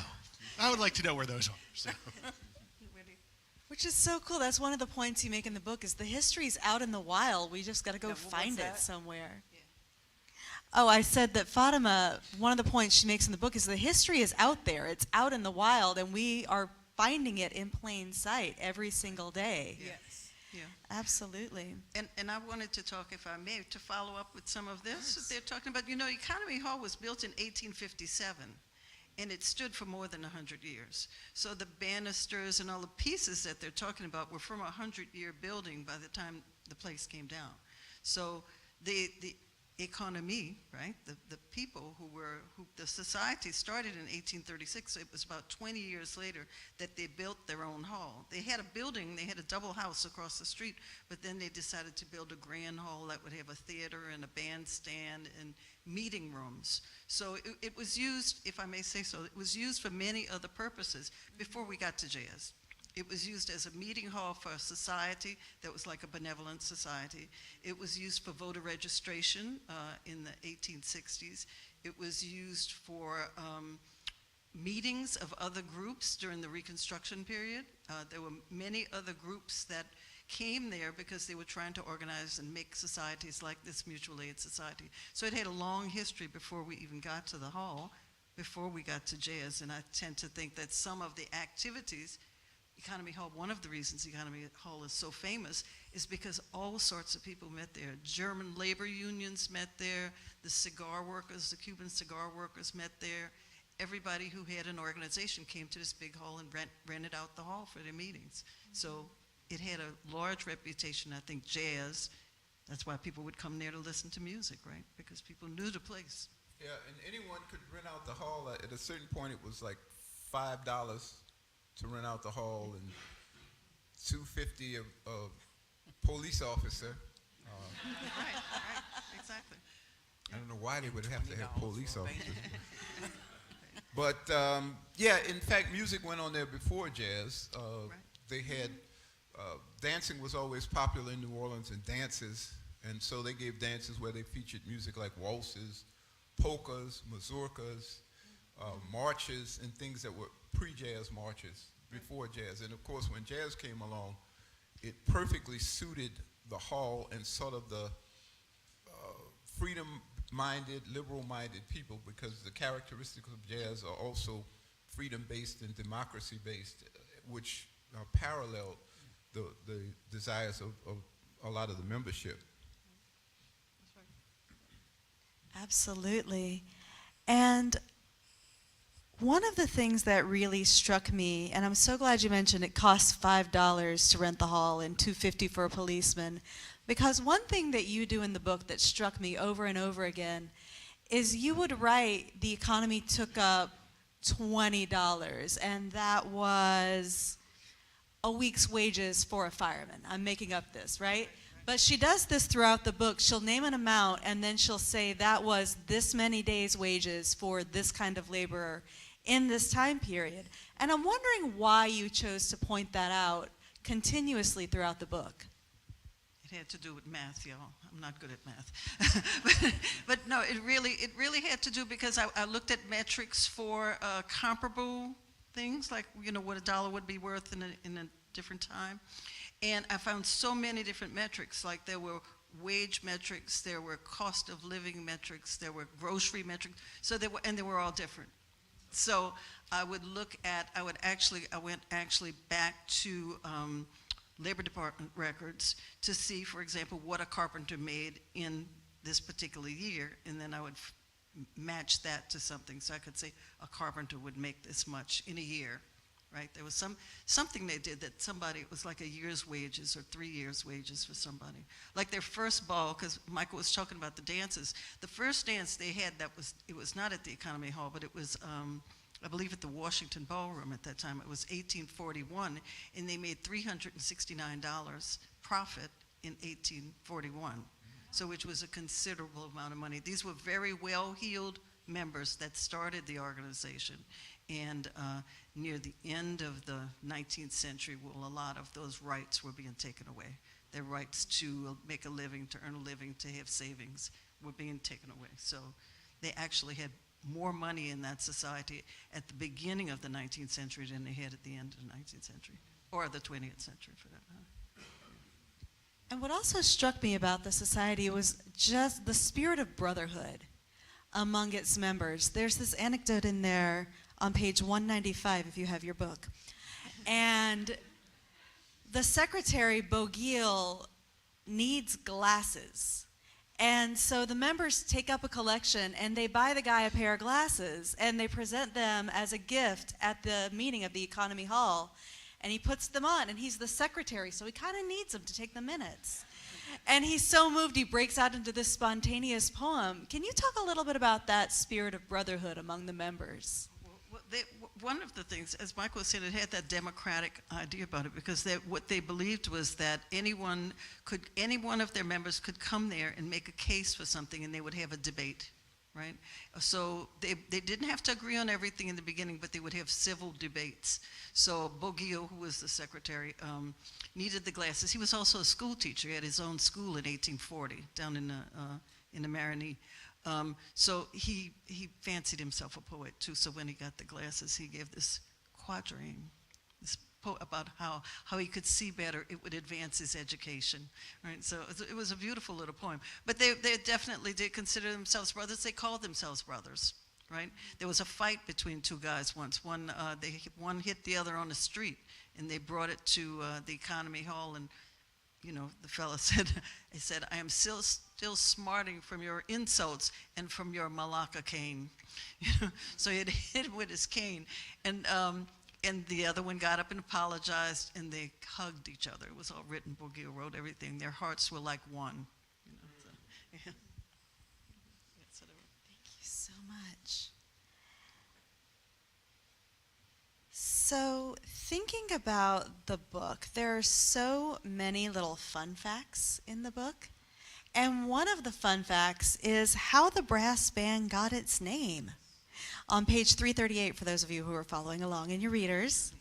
Speaker 7: I would like to know where those are. So.
Speaker 2: Which is so cool. That's one of the points you make in the book is the history's out in the wild. We just got to go
Speaker 5: Yeah,
Speaker 2: find it
Speaker 5: that?
Speaker 2: somewhere. Yeah. Oh, I said that Fatima, one of the points she makes in the book is the history is out there. It's out in the wild, and we are finding it in plain sight every single day.
Speaker 5: Yes.
Speaker 4: Yeah.
Speaker 2: Absolutely.
Speaker 4: And I wanted to talk, if I may, to follow up with some of this that they're talking about. You know, Economy Hall was built in 1857, and it stood for more than 100 years. So the banisters and all the pieces that they're talking about were from a 100-year building by the time the place came down. So the economy, right, the people who the society started in 1836. So it was about 20 years later that they built their own hall. They had a building, they had a double house across the street, but then they decided to build a grand hall that would have a theater and a bandstand and meeting rooms. So it was used, if I may say so, it was used for many other purposes before we got to jazz. It was used as a meeting hall for a society that was like a benevolent society. It was used for voter registration in the 1860s. It was used for meetings of other groups during the Reconstruction period. There were many other groups that came there because they were trying to organize and make societies like this mutual aid society. So it had a long history before we even got to the hall, before we got to jazz. And I tend to think that some of the activities Economy Hall, one of the reasons Economy Hall is so famous is because all sorts of people met there. German labor unions met there, the cigar workers, the Cuban cigar workers met there. Everybody who had an organization came to this big hall and rented out the hall for their meetings. So it had a large reputation. I think jazz, that's why people would come there to listen to music, right? Because people knew the place.
Speaker 6: Yeah, and anyone could rent out the hall. At a certain point, it was like $5 to rent out the hall, and $2.50 a police officer.
Speaker 4: Right, exactly.
Speaker 6: I don't know why they would have to have police officers. But yeah, in fact, music went on there before jazz.
Speaker 4: Right.
Speaker 6: They had dancing was always popular in New Orleans, and dances, and so they gave dances where they featured music like waltzes, polkas, mazurkas, marches, and things that were pre-jazz marches, before jazz. And of course, when jazz came along, it perfectly suited the hall and sort of the freedom-minded, liberal-minded people, because the characteristics of jazz are also freedom-based and democracy-based, which paralleled the desires of a lot of the membership.
Speaker 2: Absolutely. And one of the things that really struck me, and I'm so glad you mentioned it costs $5 to rent the hall and $2.50 for a policeman, because one thing that you do in the book that struck me over and over again is you would write the economy took up $20, and that was a week's wages for a fireman. I'm making up this, right? But she does this throughout the book. She'll name an amount, and then she'll say that was this many days' wages for this kind of laborer in this time period. And I'm wondering why you chose to point that out continuously throughout the book.
Speaker 4: It had to do with math, y'all. I'm not good at math. but no, it really had to do because I looked at metrics for comparable things, like, you know, what a dollar would be worth in a different time. And I found so many different metrics, like there were wage metrics, there were cost of living metrics, there were grocery metrics, so they were all different. So I would look at, I went actually back to Labor Department records to see, for example, what a carpenter made in this particular year, and then I would match that to something. So I could say a carpenter would make this much in a year, right? There was something they did that somebody, it was like a year's wages or 3 years' wages for somebody. Like their first ball, because Michael was talking about the dances. The first dance they had, it was not at the Economy Hall, but it was, I believe, at the Washington Ballroom at that time. It was 1841, and they made $369 profit in 1841. So which was a considerable amount of money. These were very well-heeled members that started the organization. And near the end of the 19th century, well, a lot of those rights were being taken away. Their rights to make a living, to earn a living, to have savings were being taken away. So they actually had more money in that society at the beginning of the 19th century than they had at the end of the 19th century, or the 20th century for that matter.
Speaker 2: And what also struck me about the society was just the spirit of brotherhood among its members. There's this anecdote in there on page 195, if you have your book. And the secretary, Bogil, needs glasses. And so the members take up a collection and they buy the guy a pair of glasses and they present them as a gift at the meeting of the Economy Hall. And he puts them on, and he's the secretary, so he kind of needs them to take the minutes. And he's so moved, he breaks out into this spontaneous poem. Can you talk a little bit about that spirit of brotherhood among the members?
Speaker 4: One of the things, as Michael said, it had that democratic idea about it, because what they believed was that any one of their members could come there and make a case for something, and they would have a debate, right? So they didn't have to agree on everything in the beginning, but they would have civil debates. So Bogio, who was the secretary, needed the glasses. He was also a school teacher. He had his own school in 1840 down in the Marigny. So he fancied himself a poet too. So when he got the glasses, he gave this quatrain, this about how he could see better. It would advance his education, right? So it was a beautiful little poem. But they definitely did consider themselves brothers. They called themselves brothers, right? There was a fight between two guys once. One hit the other on the street, and they brought it to the Economy Hall, and the fellow said, I am still smarting from your insults and from your malacca cane. So he had hit him with his cane. And the other one got up and apologized, and they hugged each other. It was all written. Bogil wrote everything. Their hearts were like one. So, yeah.
Speaker 2: Thank you so much. So, thinking about the book, there are so many little fun facts in the book. And one of the fun facts is how the brass band got its name. On page 338, for those of you who are following along in your readers.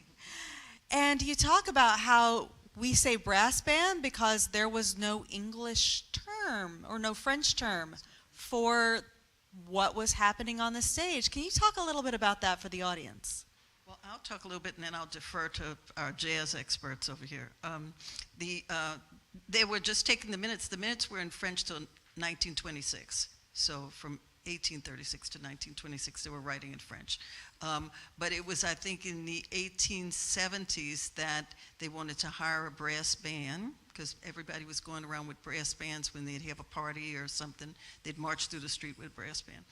Speaker 2: And you talk about how we say brass band because there was no English term or no French term for what was happening on the stage. Can you talk a little bit about that for the audience?
Speaker 4: Well, I'll talk a little bit, and then I'll defer to our jazz experts over here. They were just taking the minutes. The minutes were in French till 1926. So from 1836 to 1926, they were writing in French. But it was, I think, in the 1870s that they wanted to hire a brass band, because everybody was going around with brass bands when they'd have a party or something. They'd march through the street with a brass band.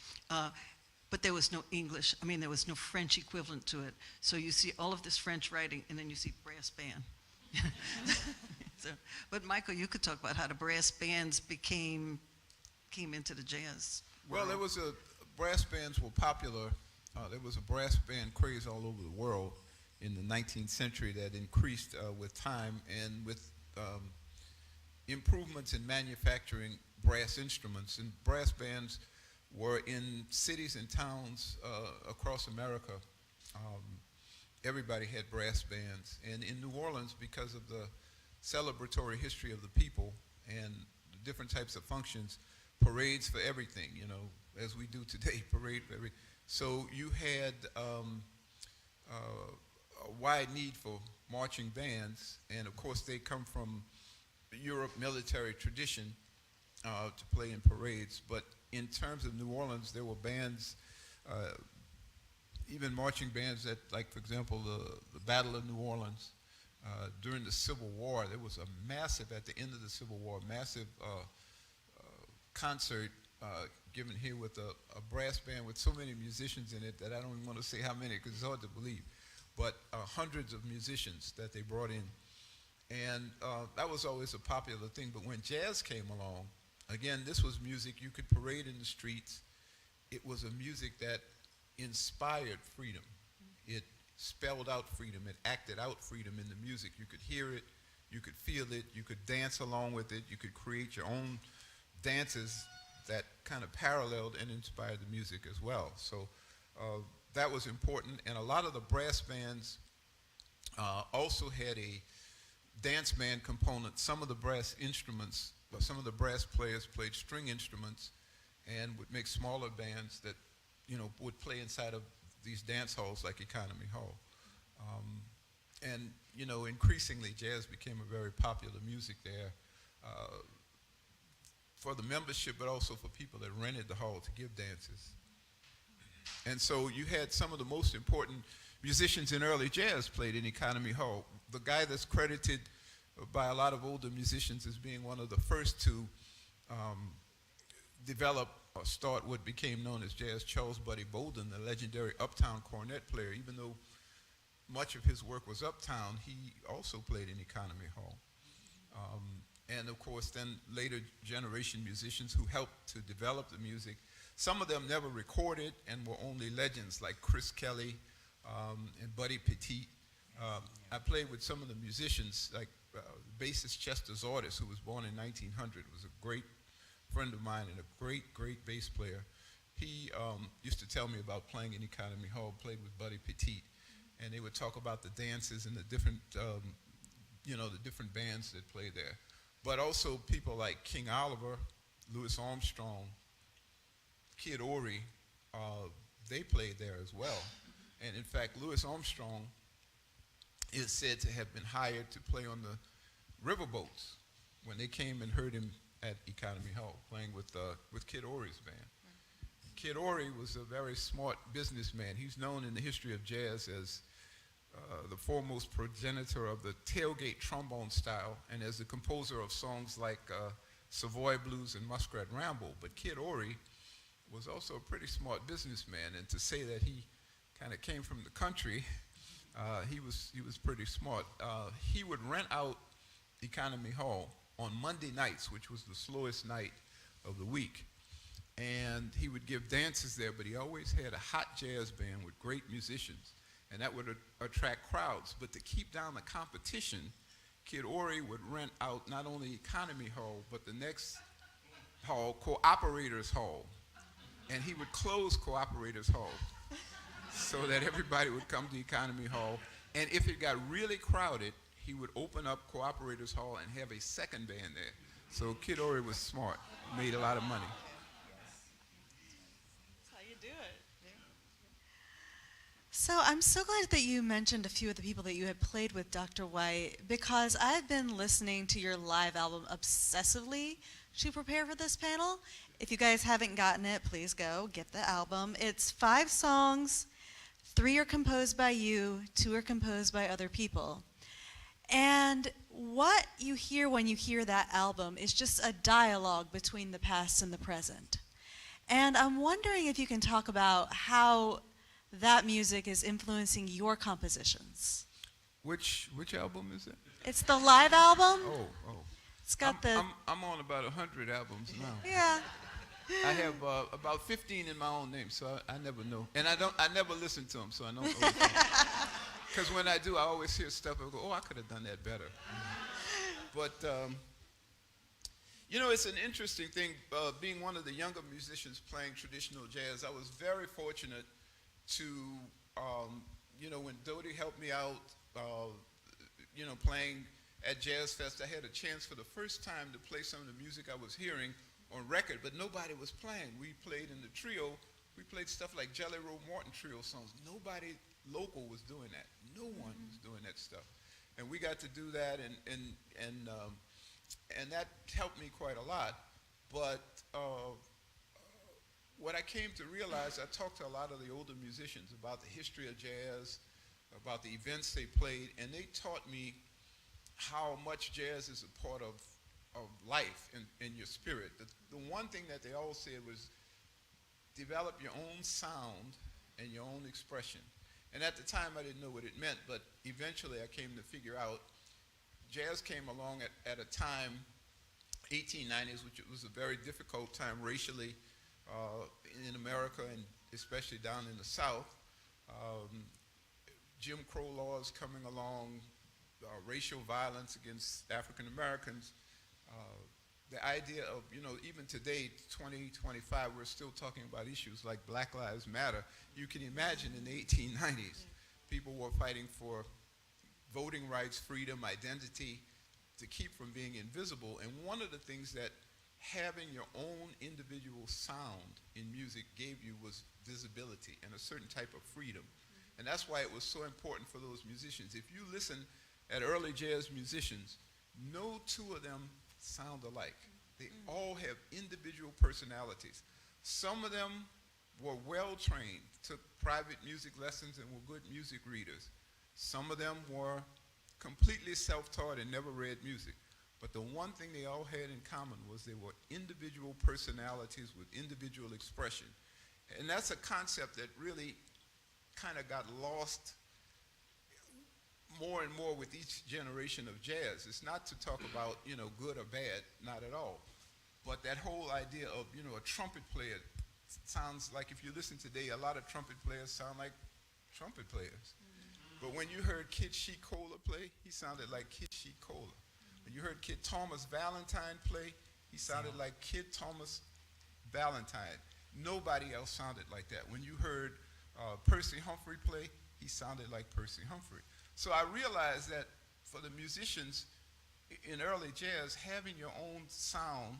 Speaker 4: But there was no English, there was no French equivalent to it. So you see all of this French writing, and then you see brass band. But Michael, you could talk about how the brass bands came into the jazz world.
Speaker 6: Well, there was brass bands were popular. There was a brass band craze all over the world in the 19th century that increased with time and with improvements in manufacturing brass instruments. And brass bands were in cities and towns across America. Everybody had brass bands. And in New Orleans, because of the celebratory history of the people and the different types of functions, parades for everything, as we do today, parade for everything. So you had a wide need for marching bands, and of course they come from Europe military tradition to play in parades. But in terms of New Orleans, there were bands, even marching bands that, like for example, the Battle of New Orleans. During the Civil War, there was a massive, at the end of the Civil War, massive concert given here with a brass band with so many musicians in it that I don't even want to say how many because it's hard to believe, but hundreds of musicians that they brought in. And that was always a popular thing. But when jazz came along, again, this was music you could parade in the streets. It was a music that inspired freedom. It spelled out freedom. It acted out freedom in the music. You could hear it, you could feel it, you could dance along with it, you could create your own dances that kind of paralleled and inspired the music as well. So that was important, and a lot of the brass bands also had a dance band component. Some of the brass instruments, some of the brass players played string instruments and would make smaller bands that, would play inside of these dance halls like Economy Hall. And increasingly, jazz became a very popular music there for the membership, but also for people that rented the hall to give dances. And so you had some of the most important musicians in early jazz played in Economy Hall. The guy that's credited by a lot of older musicians as being one of the first to develop or start what became known as jazz, Charles Buddy Bolden, the legendary uptown cornet player. Even though much of his work was uptown, he also played in Economy Hall. And of course, then later generation musicians who helped to develop the music. Some of them never recorded and were only legends, like Chris Kelly and Buddy Petit. I played with some of the musicians, like bassist Chester Zordis, who was born in 1900, was a great friend of mine and a great, great bass player. He used to tell me about playing in Economy Hall, played with Buddy Petit, and they would talk about the dances and the different, the different bands that played there. But also people like King Oliver, Louis Armstrong, Kid Ory, they played there as well. And in fact, Louis Armstrong is said to have been hired to play on the riverboats when they came and heard him at Economy Hall playing with Kid Ory's band. Kid Ory was a very smart businessman. He's known in the history of jazz as the foremost progenitor of the tailgate trombone style and as the composer of songs like Savoy Blues and Muskrat Ramble. But Kid Ory was also a pretty smart businessman, and to say that he kind of came from the country, he was pretty smart. He would rent out Economy Hall on Monday nights, which was the slowest night of the week, and he would give dances there, but he always had a hot jazz band with great musicians, and that would attract crowds. But to keep down the competition, Kid Ory would rent out not only Economy Hall, but the next hall, Cooperators Hall, and he would close Cooperators Hall so that everybody would come to Economy Hall. And if it got really crowded, he would open up Cooperators Hall and have a second band there. So Kid Ory was smart, made a lot of money.
Speaker 2: That's how you do it. So I'm so glad that you mentioned a few of the people that you had played with, Dr. White, because I've been listening to your live album obsessively to prepare for this panel. If you guys haven't gotten it, please go get the album. It's 5 songs, 3 are composed by you, 2 are composed by other people. And what you hear when you hear that album is just a dialogue between the past and the present. And I'm wondering if you can talk about how that music is influencing your compositions.
Speaker 6: Which album is it?
Speaker 2: It's the live album.
Speaker 6: Oh.
Speaker 2: It's got the...
Speaker 6: I'm on about 100 albums now.
Speaker 2: Yeah.
Speaker 6: I have about 15 in my own name, so I never know. And I never listen to them, so I don't know. Because when I do, I always hear stuff and go, oh, I could have done that better. But, it's an interesting thing, being one of the younger musicians playing traditional jazz. I was very fortunate to, when Dodie helped me out, playing at Jazz Fest, I had a chance for the first time to play some of the music I was hearing on record, but nobody was playing. We played in the trio. We played stuff like Jelly Roll Morton trio songs. Nobody local was doing that. No one was doing that stuff. And we got to do that, and that helped me quite a lot. But what I came to realize, I talked to a lot of the older musicians about the history of jazz, about the events they played, and they taught me how much jazz is a part of life and your spirit. The one thing that they all said was develop your own sound and your own expression. And at the time I didn't know what it meant, but eventually I came to figure out jazz came along at a time, 1890s, which was a very difficult time racially in America and especially down in the South. Jim Crow laws coming along, racial violence against African Americans, the idea of, even today, 2025, we're still talking about issues like Black Lives Matter. You can imagine in the 1890s, people were fighting for voting rights, freedom, identity, to keep from being invisible. And one of the things that having your own individual sound in music gave you was visibility and a certain type of freedom. And that's why it was so important for those musicians. If you listen at early jazz musicians, no two of them sound alike. They all have individual personalities. Some of them were well trained, took private music lessons and were good music readers. Some of them were completely self-taught and never read music. But the one thing they all had in common was they were individual personalities with individual expression. And that's a concept that really kind of got lost more and more with each generation of jazz. It's not to talk about, good or bad, not at all. But that whole idea of, a trumpet player sounds like, if you listen today, a lot of trumpet players sound like trumpet players. But when you heard Kid Sheik Cola play, he sounded like Kid Sheik Cola. When you heard Kid Thomas Valentine play, he sounded like Kid Thomas Valentine. Nobody else sounded like that. When you heard Percy Humphrey play, he sounded like Percy Humphrey. So I realized that for the musicians in early jazz, having your own sound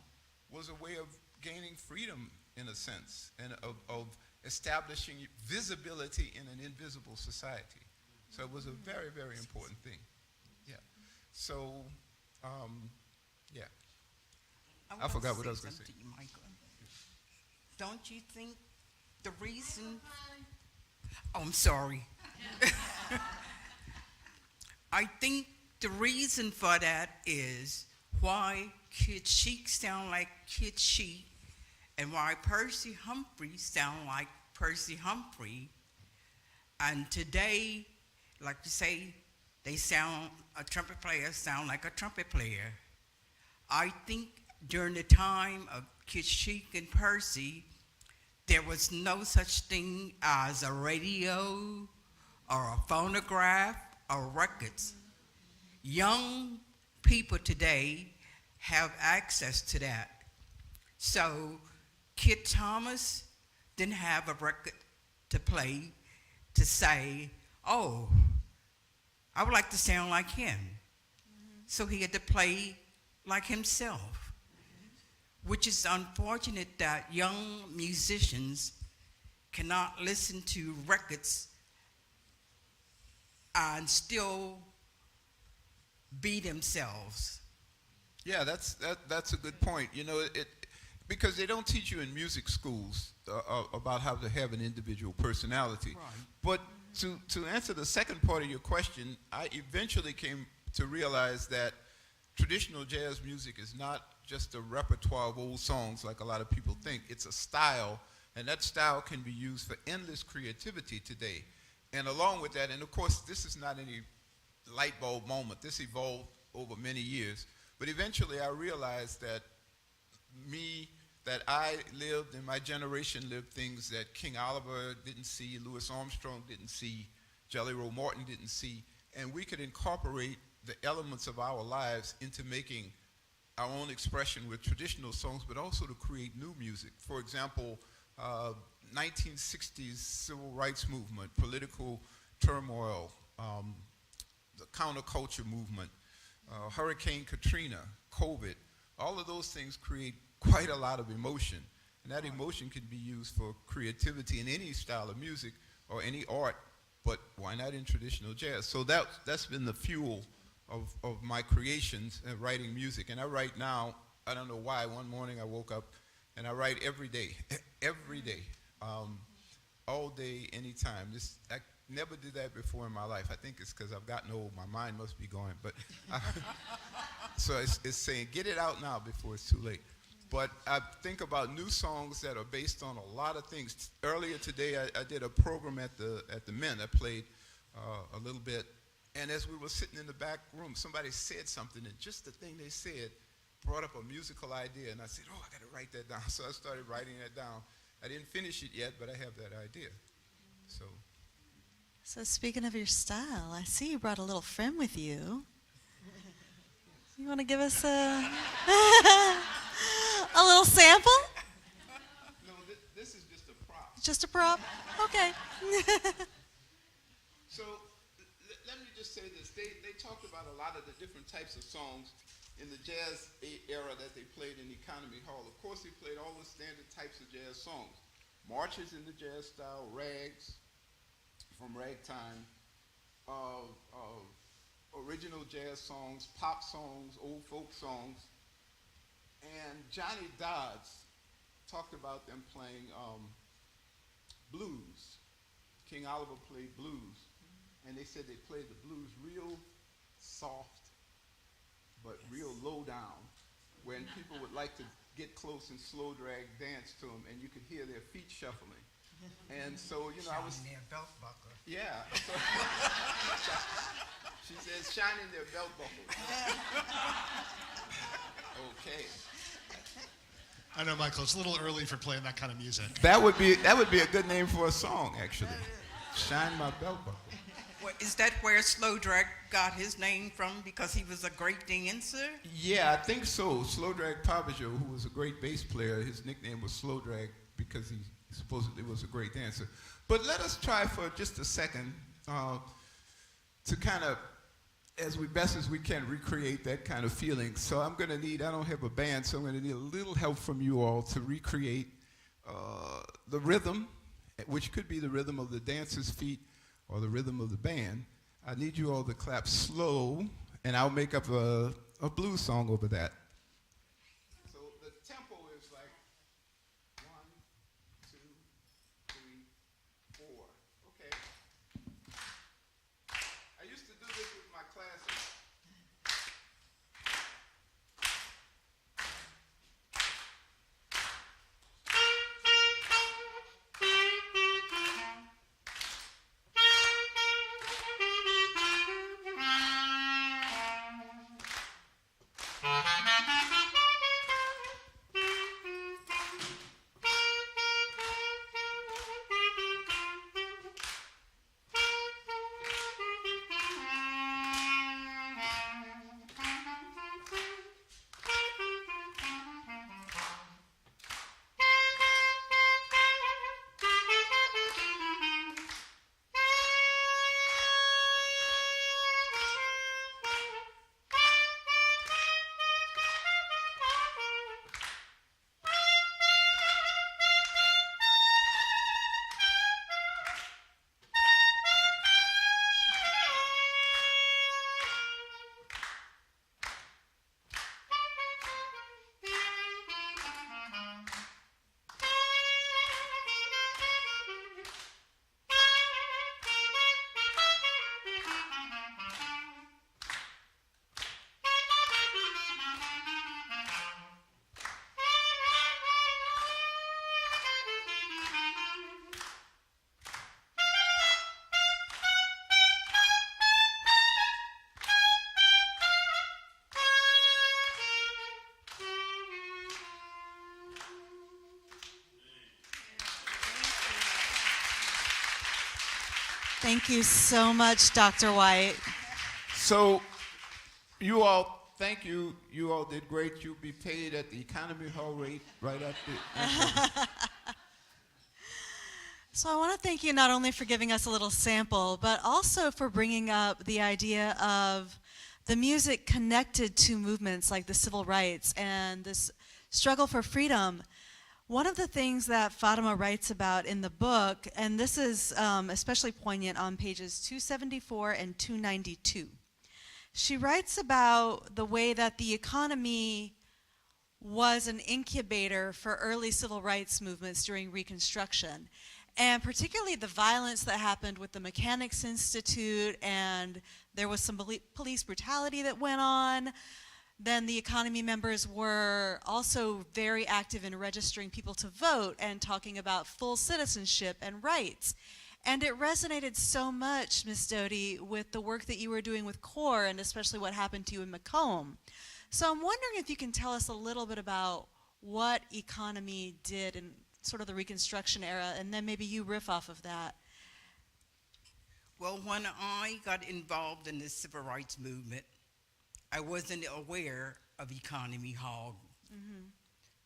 Speaker 6: was a way of gaining freedom, in a sense, and of establishing visibility in an invisible society. So it was a very, very important thing. Yeah. So, yeah. I forgot what I was going to say.
Speaker 5: You, Michael. Don't you think the reason... Oh, I'm sorry. I think the reason for that is why Kid Sheik sound like Kid Sheik and why Percy Humphrey sound like Percy Humphrey. And today, like you say, a trumpet player sound like a trumpet player. I think during the time of Kid Sheik and Percy, there was no such thing as a radio or a phonograph or records. Young people today have access to that. So Kid Thomas didn't have a record to play to say, oh, I would like to sound like him. So he had to play like himself, which is unfortunate that young musicians cannot listen to records and still be themselves.
Speaker 6: Yeah, that's a good point. Because they don't teach you in music schools about how to have an individual personality.
Speaker 5: Right.
Speaker 6: But to answer the second part of your question, I eventually came to realize that traditional jazz music is not just a repertoire of old songs like a lot of people think. It's a style, and that style can be used for endless creativity today. And along with that, and of course, this is not any light bulb moment. This evolved over many years. But eventually, I realized that I lived and my generation lived things that King Oliver didn't see, Louis Armstrong didn't see, Jelly Roll Morton didn't see, and we could incorporate the elements of our lives into making our own expression with traditional songs, but also to create new music. For example, 1960s civil rights movement, political turmoil, the counterculture movement, Hurricane Katrina, COVID, all of those things create quite a lot of emotion. And that emotion can be used for creativity in any style of music or any art, but why not in traditional jazz? So that's been the fuel of my creations and writing music. And I write now, I don't know why, one morning I woke up and I write every day, all day, anytime. I never did that before in my life. I think it's because I've gotten old, my mind must be going. But so it's saying, get it out now before it's too late. But I think about new songs that are based on a lot of things. Earlier today, I did a program at the Mint. I played a little bit. And as we were sitting in the back room, somebody said something, and just the thing they said brought up a musical idea. And I said, oh, I got to write that down. So I started writing that down. I didn't finish it yet, but I have that idea.
Speaker 2: So speaking of your style, I see you brought a little friend with you. You want to give us a... A little sample?
Speaker 6: No, this is just a prop.
Speaker 2: Just a prop? Okay.
Speaker 6: So let me just say this. They talked about a lot of the different types of songs in the jazz era that they played in Economy Hall. Of course, they played all the standard types of jazz songs. Marches in the jazz style, rags from ragtime, original jazz songs, pop songs, old folk songs. And Johnny Dodds talked about them playing blues. King Oliver played blues. And they said they played the blues real soft, but real low down, when people would like to get close and slow drag dance to them, and you could hear their feet shuffling. And so, you know, I was...
Speaker 5: their belt buckle.
Speaker 6: Yeah. So she says, shining their belt buckles. Okay.
Speaker 7: I know, Michael, it's a little early for playing that kind of music.
Speaker 6: That would be a good name for a song, actually. Shine my belt buckle.
Speaker 5: Well, is that where Slow Drag got his name from, because he was a great dancer?
Speaker 6: Yeah, I think so. Slow Drag Papajo, who was a great bass player, his nickname was Slow Drag because he supposedly was a great dancer. But let us try for just a second to kind of, as best as we can, recreate that kind of feeling. So I'm going to need, I don't have a band, so I'm going to need a little help from you all to recreate the rhythm, which could be the rhythm of the dancer's feet or the rhythm of the band. I need you all to clap slow, and I'll make up a blues song over that. So the tempo is like 1, 2, 3, 4. Okay. I used to do this with my classes.
Speaker 2: Thank you so much, Dr. White.
Speaker 6: So you all, thank you. You all did great. You'll be paid at the Economy Hall rate right after.
Speaker 2: So I want to thank you not only for giving us a little sample, but also for bringing up the idea of the music connected to movements like the civil rights and this struggle for freedom. One of the things that Fatima writes about in the book, and this is especially poignant on pages 274 and 292, she writes about the way that the economy was an incubator for early civil rights movements during Reconstruction, and particularly the violence that happened with the Mechanics Institute, and there was some police brutality that went on. Then the economy members were also very active in registering people to vote and talking about full citizenship and rights. And it resonated so much, Ms. Doty, with the work that you were doing with CORE and especially what happened to you in Macomb. So I'm wondering if you can tell us a little bit about what economy did in sort of the Reconstruction era, and then maybe you riff off of that.
Speaker 5: Well, when I got involved in the civil rights movement, I wasn't aware of Economy Hall.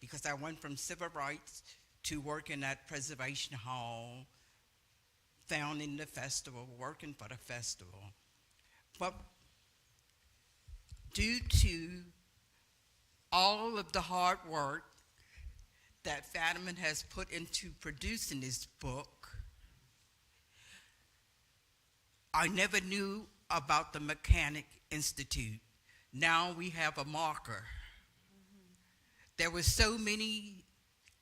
Speaker 5: because I went from civil rights to working at Preservation Hall, founding the festival, working for the festival. But due to all of the hard work that Fadiman has put into producing this book, I never knew about the Mechanic Institute. Now we have a marker. There were so many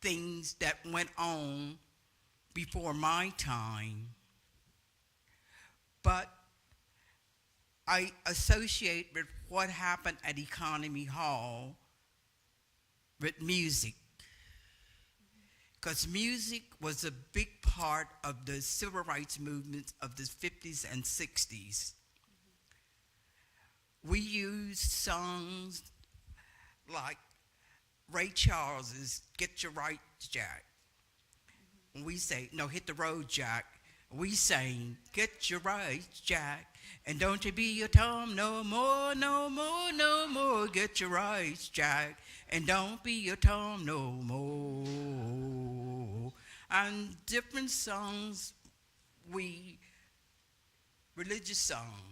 Speaker 5: things that went on before my time, but I associate with what happened at Economy Hall with music, because music was a big part of the civil rights movement of the 50s and 60s. We used songs like Ray Charles's Get Your Right, Jack. We say, no, hit the road, Jack. We sang, get your right, Jack, and don't you be a Tom no more, no more, no more. Get your rights, Jack, and don't be a Tom no more. And different songs, religious song.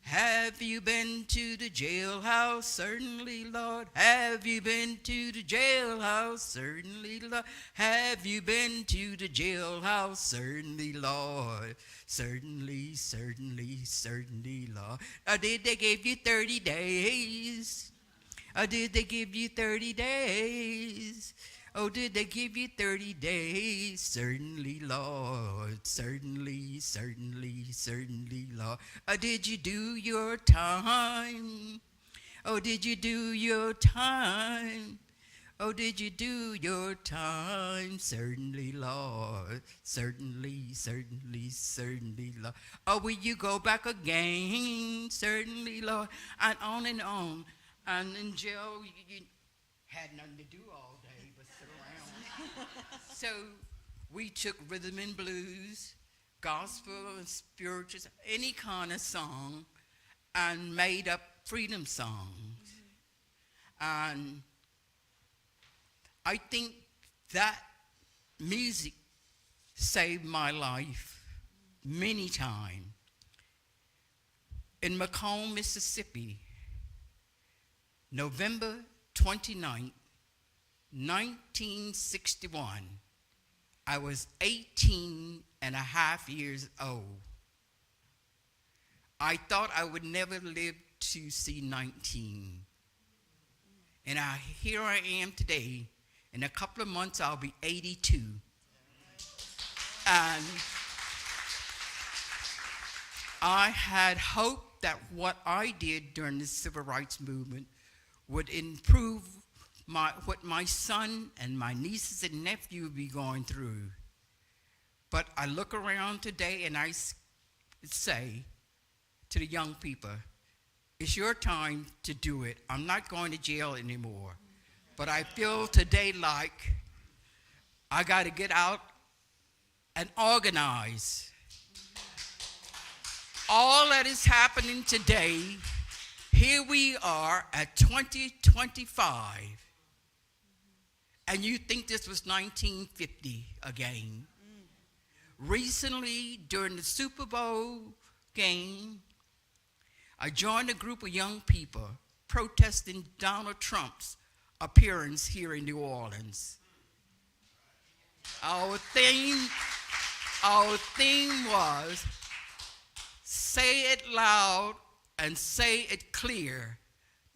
Speaker 5: Have you been to the jailhouse? Certainly, Lord. Have you been to the jailhouse? Certainly, Lord. Have you been to the jailhouse? Certainly, Lord. Certainly, certainly, certainly, Lord. Did they give you 30 days? Did they give you 30 days? Oh, did they give you 30 days? Certainly, Lord. Certainly, certainly, certainly, Lord. Did you do your time? Oh, did you do your time? Oh, did you do your time? Certainly, Lord. Certainly, certainly, certainly, Lord. Oh, will you go back again? Certainly, Lord. And on and on. And in jail, you had nothing to do all day but sit around. So we took rhythm and blues, gospel and spirituals, any kind of song, and made up freedom songs. And I think that music saved my life many times. In Macomb, Mississippi, November 29th, 1961, I was 18 and a half years old. I thought I would never live to see 19. And here I am today. In a couple of months, I'll be 82. And I had hoped that what I did during the civil rights movement would improve what my son and my nieces and nephew would be going through. But I look around today and I say to the young people, it's your time to do it. I'm not going to jail anymore. But I feel today like I got to get out and organize. All that is happening today, here we are at 2025. And you think this was 1950 again. Recently, during the Super Bowl game, I joined a group of young people protesting Donald Trump's appearance here in New Orleans. Our theme was, say it loud and say it clear.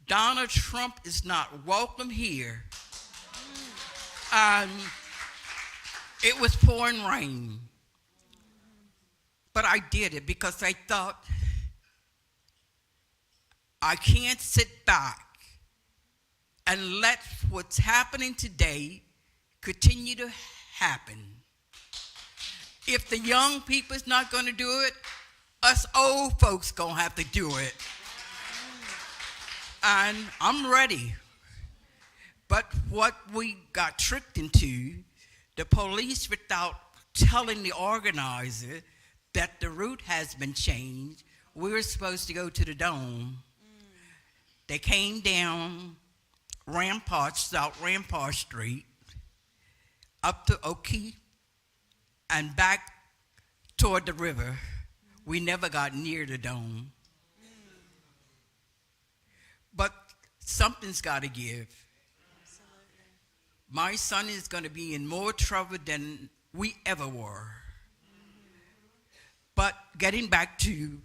Speaker 5: Donald Trump is not welcome here. And it was pouring rain. But I did it because I thought, I can't sit back and let what's happening today continue to happen. If the young people's not going to do it, us old folks going to have to do it. And I'm ready. But what we got tricked into, the police, without telling the organizer that the route has been changed, we were supposed to go to the Dome. They came down Rampart, South Rampart Street, up to O'Keefe, and back toward the river. We never got near the dome. But something's got to give. My son is going to be in more trouble than we ever were. But getting back to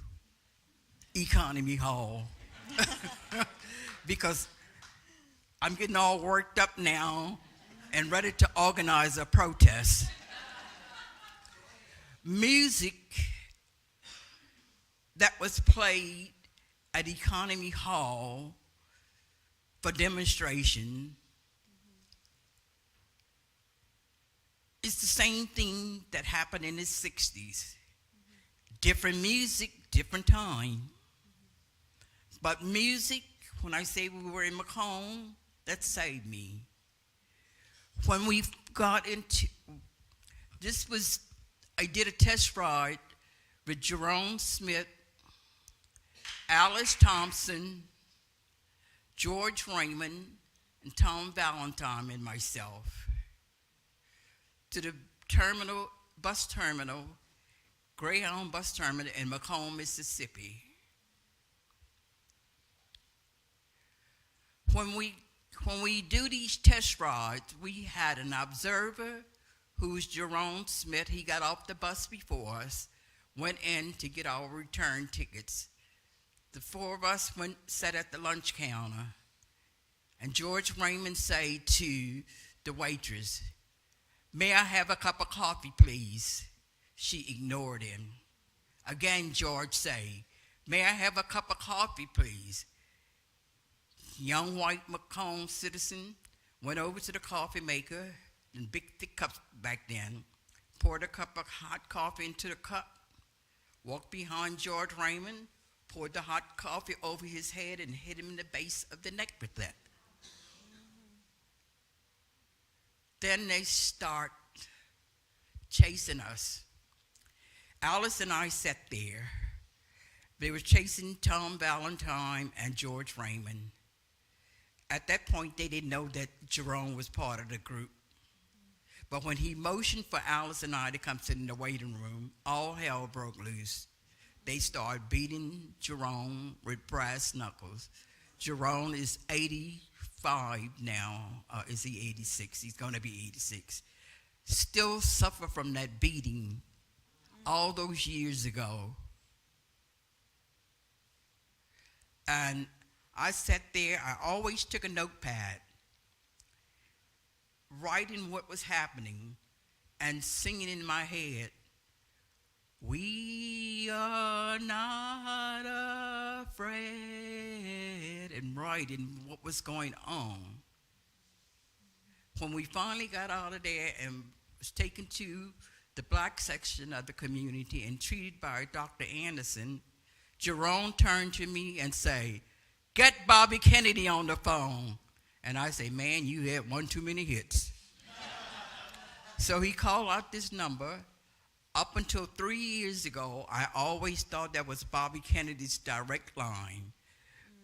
Speaker 5: Economy Hall, because I'm getting all worked up now and ready to organize a protest. Music that was played at Economy Hall for demonstration is the same thing that happened in the 60s. Different music, different time. But music, when I say we were in Macomb, that saved me. When we got into, I did a test ride with Jerome Smith, Alice Thompson, George Raymond, and Tom Valentine and myself to the bus terminal, Greyhound bus terminal in Macomb, Mississippi. When we do these test rides, we had an observer who's Jerome Smith. He got off the bus before us, went in to get our return tickets. The four of us sat at the lunch counter, and George Raymond said to the waitress, "May I have a cup of coffee, please?" She ignored him. Again, George said, "May I have a cup of coffee, please?" Young white Macomb citizen went over to the coffee maker, in big thick cups back then, poured a cup of hot coffee into the cup, walked behind George Raymond, poured the hot coffee over his head and hit him in the base of the neck with that. Then they start chasing us. Alice and I sat there. They were chasing Tom Valentine and George Raymond. At that point, they didn't know that Jerome was part of the group. But when he motioned for Alice and I to come sit in the waiting room, all hell broke loose. They started beating Jerome with brass knuckles. Jerome is 85 now. Is he 86? He's going to be 86. Still suffer from that beating all those years ago. And I sat there. I always took a notepad, writing what was happening and singing in my head, "We are not afraid," and writing what was going on. When we finally got out of there and was taken to the black section of the community and treated by Dr. Anderson, Jerome turned to me and said, "Get Bobby Kennedy on the phone." And I say, "Man, you had one too many hits." So he called out this number. Up until 3 years ago, I always thought that was Bobby Kennedy's direct line,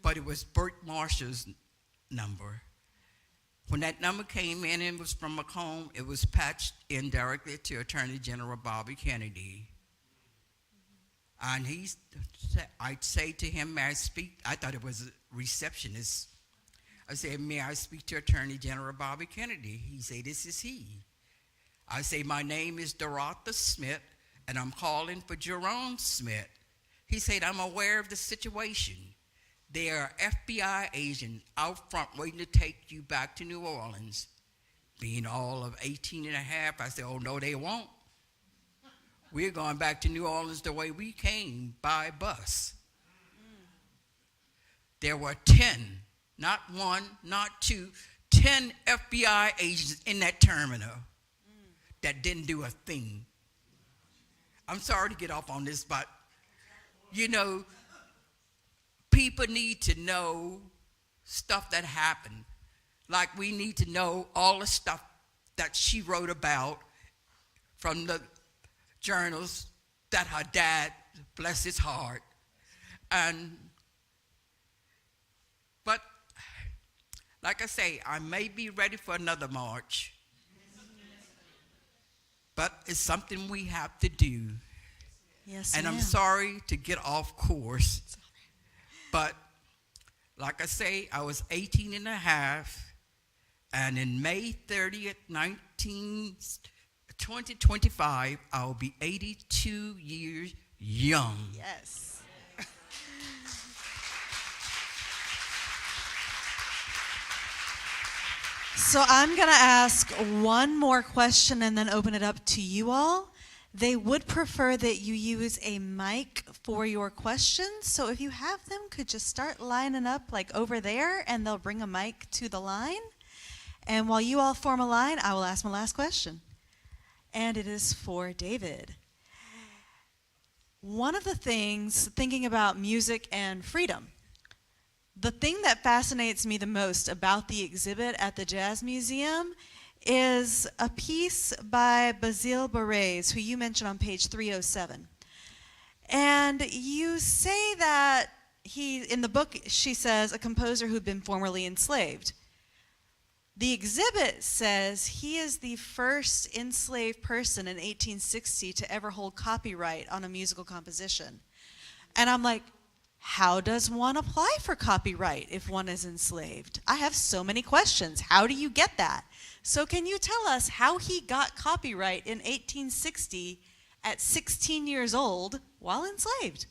Speaker 5: but it was Bert Marshall's number. When that number came in and it was from Macomb, it was patched in directly to Attorney General Bobby Kennedy. And I'd say to him, "May I speak?" I thought it was a receptionist. I said, "May I speak to Attorney General Bobby Kennedy?" He said, "This is he." I say, "My name is Dorotha Smith, and I'm calling for Jerome Smith." He said, "I'm aware of the situation. There are FBI agents out front waiting to take you back to New Orleans." Being all of 18 and a half, I said, "Oh, no, they won't. We're going back to New Orleans the way we came, by bus." There were 10, not one, not two, 10 FBI agents in that terminal that didn't do a thing. I'm sorry to get off on this, but, people need to know stuff that happened. Like we need to know all the stuff that she wrote about from the journals that her dad, bless his heart. But Like I say, I may be ready for another march, but it's something we have to do.
Speaker 2: Yes,
Speaker 5: And I'm
Speaker 2: ma'am.
Speaker 5: sorry to get off course, but like I say, I was 18 and a half, and in May 30th, 2025, I'll be 82 years young.
Speaker 2: Yes. So I'm going to ask one more question and then open it up to you all. They would prefer that you use a mic for your questions. So if you have them, could you start lining up like over there, and they'll bring a mic to the line. And while you all form a line, I will ask my last question. And it is for David. One of the things, thinking about music and freedom, the thing that fascinates me the most about the exhibit at the Jazz Museum is a piece by Basile Barres, who you mentioned on page 307. And you say that in the book, she says, a composer who'd been formerly enslaved. The exhibit says he is the first enslaved person in 1860 to ever hold copyright on a musical composition. And I'm like, how does one apply for copyright if one is enslaved? I have so many questions. How do you get that? So can you tell us how he got copyright in 1860 at 16 years old while enslaved?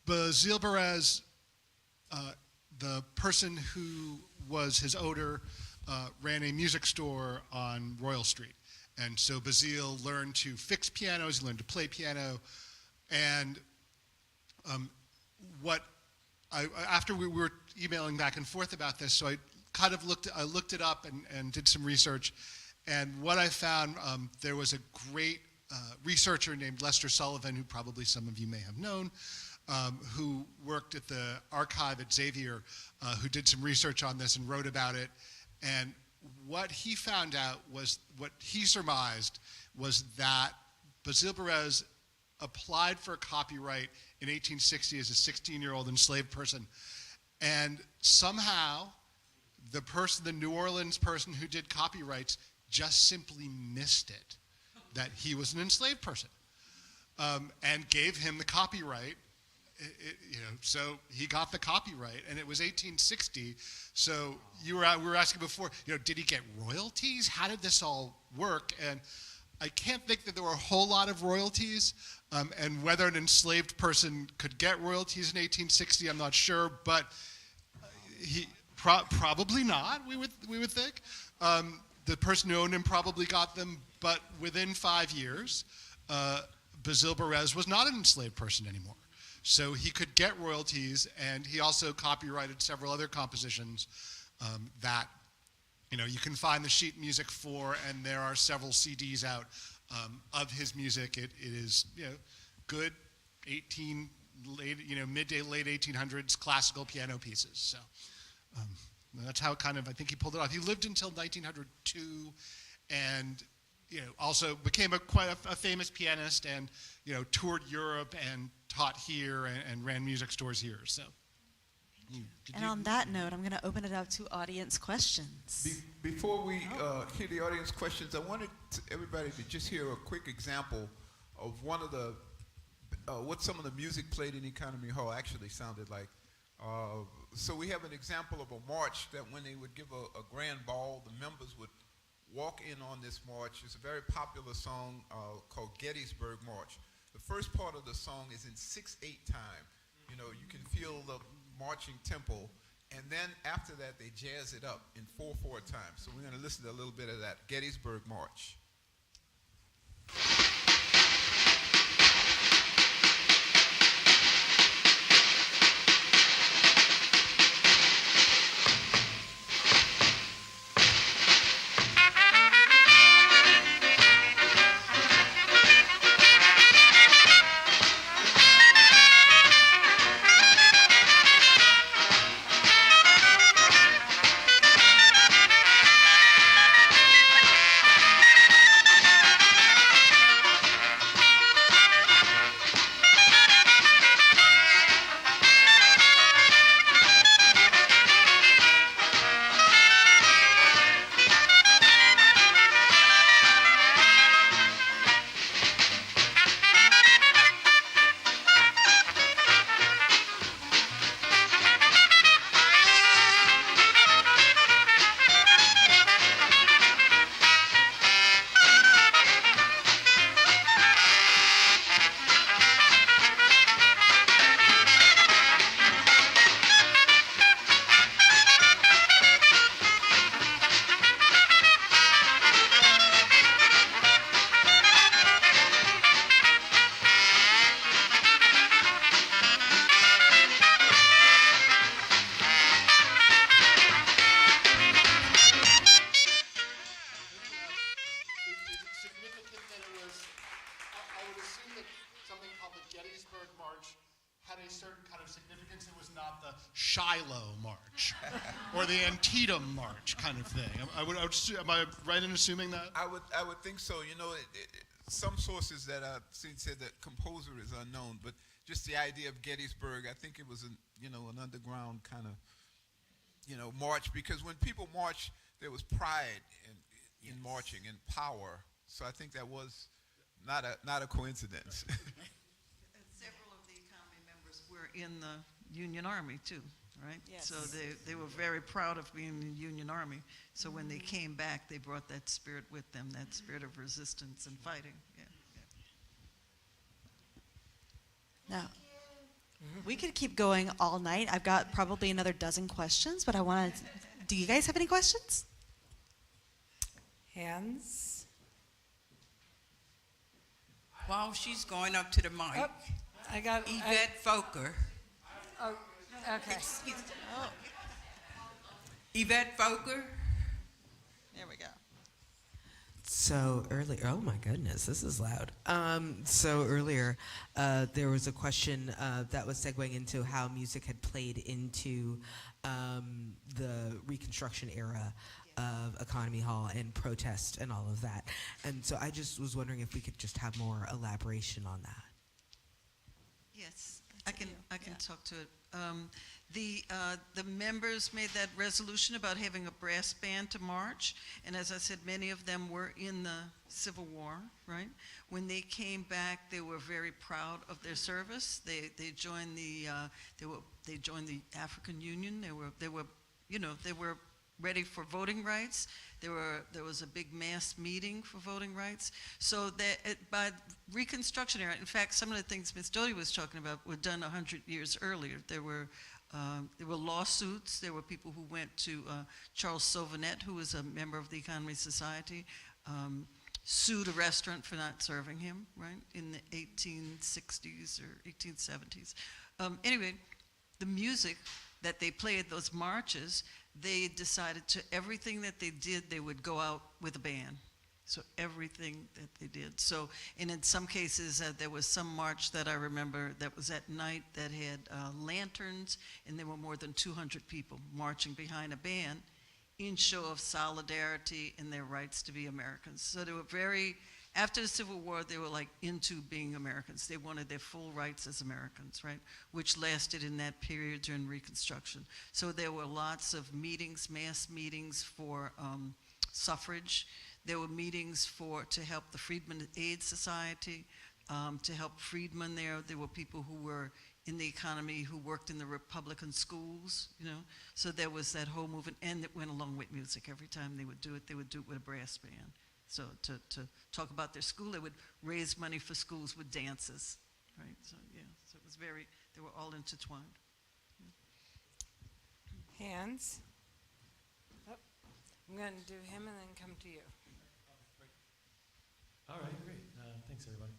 Speaker 7: Basile Barres, the person who was his owner, ran a music store on Royal Street. And so Basile learned to fix pianos, he learned to play piano, and after we were emailing back and forth about this, so I kind of looked it up and did some research, and what I found, there was a great researcher named Lester Sullivan, who probably some of you may have known, who worked at the archive at Xavier, who did some research on this and wrote about it, and what he found out was, what he surmised was that Basile Barres applied for copyright in 1860 as a 16-year-old enslaved person, and somehow the New Orleans person who did copyrights just simply missed it, that he was an enslaved person, and gave him the copyright. So he got the copyright, and it was 1860. So we were asking before, did he get royalties? How did this all work? And I can't think that there were a whole lot of royalties, and whether an enslaved person could get royalties in 1860, I'm not sure, but he probably not. We would think the person who owned him probably got them, but within 5 years, Basile Barres was not an enslaved person anymore. So he could get royalties, and he also copyrighted several other compositions that you can find the sheet music for, and there are several CDs out of his music. It is good mid to late 1800s classical piano pieces. So that's how I think he pulled it off. He lived until 1902, and also became quite a famous pianist, and toured Europe and taught here and ran music stores here. So.
Speaker 2: And on that note, I'm going to open it up to audience questions.
Speaker 6: Before we hear the audience questions, I wanted everybody to just hear a quick example of one of the what some of the music played in Economy Hall actually sounded like. So we have an example of a march that when they would give a grand ball, the members would walk in on this march. It's a very popular song called Gettysburg March. The first part of the song is in 6/8 time. You can feel the marching tempo, and then after that they jazz it up in 4/4 time. So we're going to listen to a little bit of that Gettysburg March.
Speaker 7: Shiloh March or the Antietam March kind of thing. Am I right in assuming that?
Speaker 6: I would think so. You know, some sources that I've seen said that composer is unknown, but just the idea of Gettysburg, I think it was an underground kind of march, because when people march, there was pride in marching and power. So I think that was not a coincidence.
Speaker 4: And several of the economy members were in the Union Army too, right?
Speaker 2: Yes.
Speaker 4: So they were very proud of being in the Union Army. So when they came back, they brought that spirit with them, that spirit of resistance and fighting. Yeah.
Speaker 2: Now, we could keep going all night. I've got probably another dozen questions, but I want to. Do you guys have any questions?
Speaker 1: Hands?
Speaker 5: While she's going up to the mic,
Speaker 1: Oh, I got
Speaker 5: Yvette Foker.
Speaker 1: Oh, okay.
Speaker 5: Yvette Foker.
Speaker 2: There we go.
Speaker 8: So earlier, oh my goodness, this is loud. So earlier, there was a question that was segueing into how music had played into the Reconstruction era of Economy Hall and protest and all of that. And so I just was wondering if we could just have more elaboration on that.
Speaker 4: Yes, I can talk to it. The members made that resolution about having a brass band to march, and as I said, many of them were in the Civil War, right? When they came back, they were very proud of their service. They joined the African Union. They were ready for voting rights. There was a big mass meeting for voting rights. So that by Reconstruction era, in fact, some of the things Ms. Doty was talking about were done 100 years earlier. There were lawsuits. There were people who went to Charles Sauvanet, who was a member of the Economy Society, sued a restaurant for not serving him, right, in the 1860s or 1870s. Anyway, the music that they played, those marches, they decided everything that they did, they would go out with a band. So everything that they did. So, and in some cases, there was some march that I remember that was at night that had lanterns, and there were more than 200 people marching behind a band in show of solidarity and their rights to be Americans. So they were after the Civil War, they were like into being Americans. They wanted their full rights as Americans, right? Which lasted in that period during Reconstruction. So there were lots of meetings, mass meetings for suffrage. There were meetings to help the Freedmen Aid Society, to help freedmen there. There were people who were in the economy who worked in the Republican schools, So there was that whole movement, and it went along with music. Every time they would do it with a brass band. So to talk about their school, they would raise money for schools with dances, right? So yeah, so it was they were all intertwined.
Speaker 1: Hands? Oh, I'm going to do him and then come to you.
Speaker 9: All right, great. Thanks, everybody.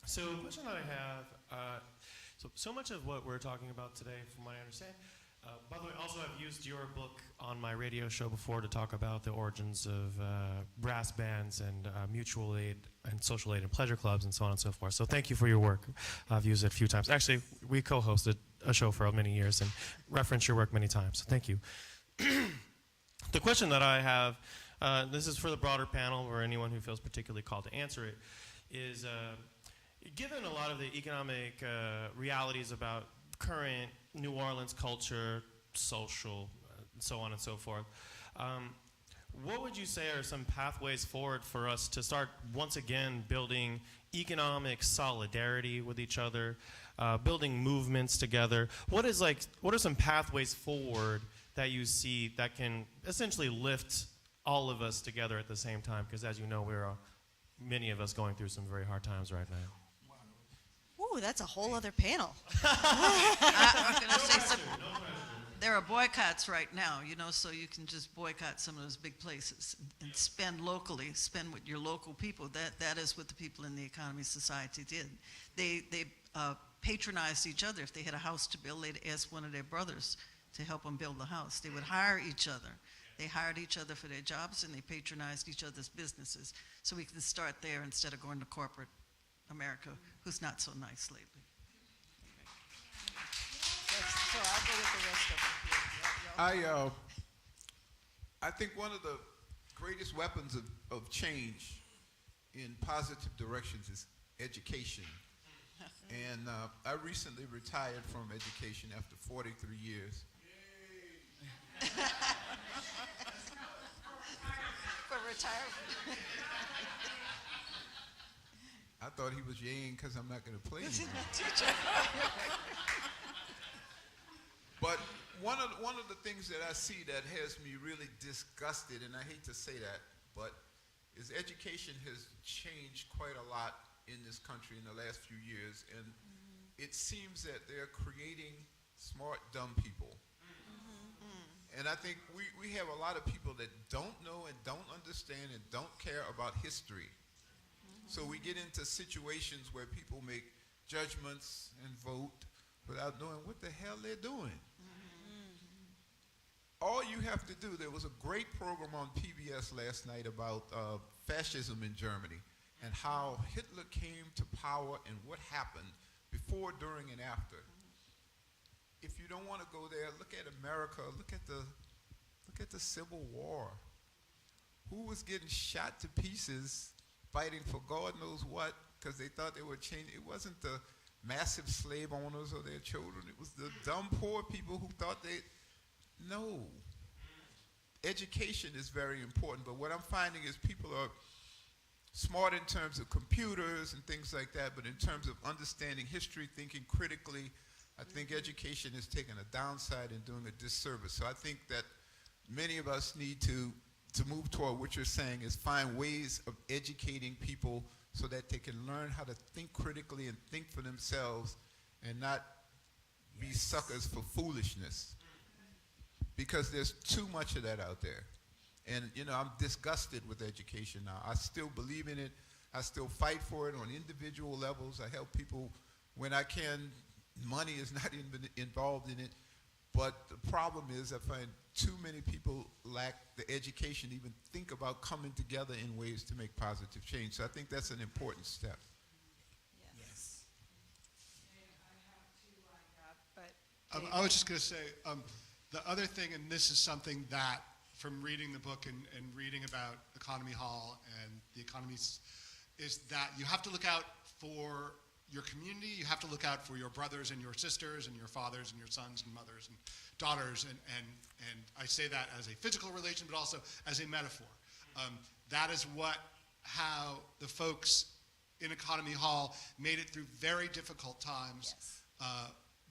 Speaker 9: So the question that I have, so much of what we're talking about today, from what I understand, by the way, also I've used your book on my radio show before to talk about the origins of brass bands and mutual aid and social aid and pleasure clubs and so on and so forth. So thank you for your work. I've used it a few times. Actually, we co-hosted a show for many years and referenced your work many times. So thank you. The question that I have, this is for the broader panel or anyone who feels particularly called to answer it, is given a lot of the economic realities about current New Orleans culture, social, so on and so forth, what would you say are some pathways forward for us to start once again building economic solidarity with each other, building movements together? What are some pathways forward that you see that can essentially lift all of us together at the same time? Because as you know, many of us going through some very hard times right now.
Speaker 2: Ooh, that's a whole other panel.
Speaker 4: I'm going to say something. There are boycotts right now, so you can just boycott some of those big places and spend locally, spend with your local people. That is what the people in the Economy Society did. They patronized each other. If they had a house to build, they'd ask one of their brothers to help them build the house. They would hire each other. They hired each other for their jobs, and they patronized each other's businesses. So we can start there instead of going to corporate America, who's not so nice lately. So I'll go with the rest of them here.
Speaker 6: I think one of the greatest weapons of change in positive directions is education. And I recently retired from education after 43 years.
Speaker 4: For retirement.
Speaker 6: I thought he was yaying because I'm not going to play anymore. But one of the things that I see that has me really disgusted, and I hate to say that, but is education has changed quite a lot in this country in the last few years, and it seems that they're creating smart, dumb people. And I think we have a lot of people that don't know and don't understand and don't care about history. So we get into situations where people make judgments and vote without knowing what the hell they're doing. All you have to do, there was a great program on PBS last night about fascism in Germany and how Hitler came to power and what happened before, during, and after. If you don't want to go there, look at America, look at the Civil War. Who was getting shot to pieces fighting for God knows what because they thought they were changing? It wasn't the massive slave owners or their children. It was the dumb poor people who thought they... No. Education is very important, but what I'm finding is people are smart in terms of computers and things like that, but in terms of understanding history, thinking critically, I think education is taking a downside and doing a disservice. So I think that many of us need to move toward what you're saying is find ways of educating people so that they can learn how to think critically and think for themselves and not be suckers for foolishness. Because there's too much of that out there. And, you know, I'm disgusted with education now. I still believe in it. I still fight for it on individual levels. I help people when I can. Money is not even involved in it. But the problem is I find too many people lack the education to even think about coming together in ways to make positive change. So I think that's an important step.
Speaker 1: Yes.
Speaker 7: I was just going to say, the other thing, and this is something that from reading the book and reading about Economy Hall and the economies, is that you have to look out for your community, you have to look out for your brothers and your sisters and your fathers and your sons and mothers and daughters, and I say that as a physical relation, but also as a metaphor. That is how the folks in Economy Hall made it through very difficult times.
Speaker 2: Yes.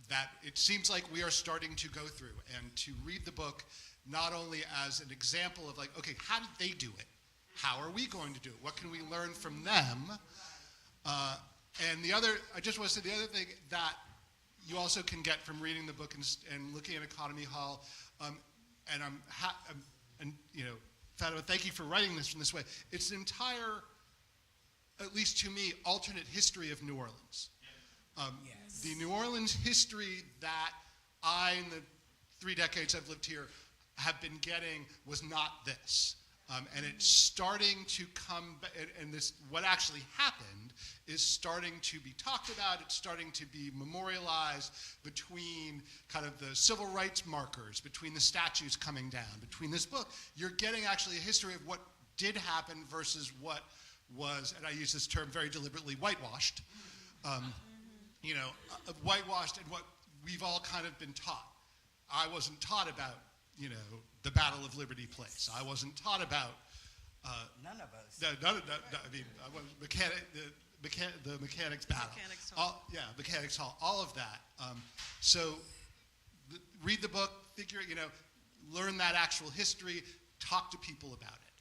Speaker 7: That it seems like we are starting to go through, and to read the book not only as an example of like, okay, how did they do it? How are we going to do it? What can we learn from them? And the other, I just want to say the other thing that you also can get from reading the book and looking at Economy Hall, and you know, Fatima, thank you for writing this in this way. It's an entire, at least to me, alternate history of New Orleans.
Speaker 1: Yes.
Speaker 7: The New Orleans history that I, in the 3 decades I've lived here, have been getting was not this. And it's starting to come, and this, what actually happened is starting to be talked about, it's starting to be memorialized between kind of the civil rights markers, between the statues coming down, between this book. You're getting actually a history of what did happen versus what was, and I use this term very deliberately, whitewashed. You know, whitewashed and what we've all kind of been taught. I wasn't taught about, you know, the Battle of Liberty Place. I wasn't taught about.
Speaker 5: None of us.
Speaker 7: I mean, I was the Mechanics Battle.
Speaker 4: Mechanics Hall.
Speaker 7: Mechanics Hall. All of that. Read the book. Figure, you know, learn that actual history. Talk to people about it.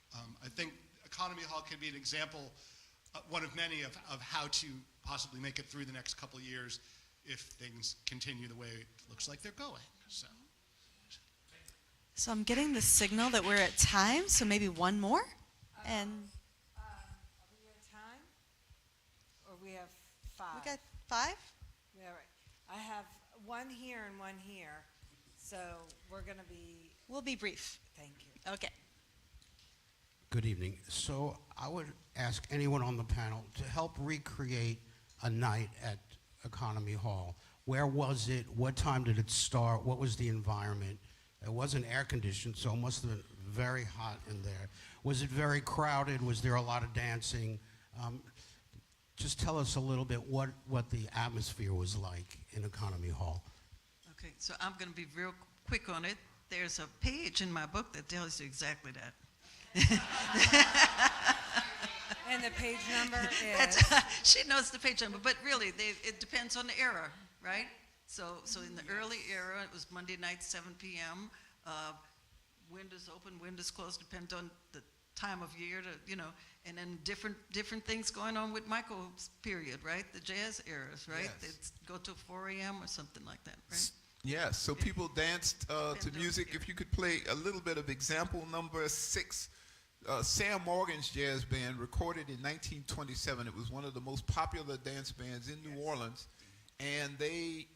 Speaker 7: I think Economy Hall can be an example, one of many, of how to possibly make it through the next couple of years if things continue the way it looks like they're going.
Speaker 2: So I'm getting the signal that we're at time, so maybe one more? And
Speaker 1: Are we at time? Or we have 5?
Speaker 2: we got 5?
Speaker 1: Yeah, right. I have one here and one here, so we're going to be,
Speaker 2: We'll be brief.
Speaker 1: thank you.
Speaker 2: Okay.
Speaker 10: Good evening. So I would ask anyone on the panel to help recreate a night at Economy Hall. Where was it? What time did it start? What was the environment? It wasn't air conditioned, so it must have been very hot in there. Was it very crowded? Was there a lot of dancing? Just tell us a little bit what the atmosphere was like in Economy Hall.
Speaker 4: Okay, so I'm going to be real quick on it. There's a page in my book that tells you exactly that.
Speaker 1: And the page number is?
Speaker 4: She knows the page number, but really, it depends on the era, right? So in the early era, it was Monday night, 7 p.m. Windows open, windows closed, depends on the time of year, and then different things going on with Michael's period, right? The jazz eras, right?
Speaker 6: Yes.
Speaker 4: They'd go till 4 a.m. or something like that, right?
Speaker 6: Yes, so people danced to music. If you could play a little bit of example number 6, Sam Morgan's jazz band, recorded in 1927. It was one of the most popular dance bands in New Orleans, and they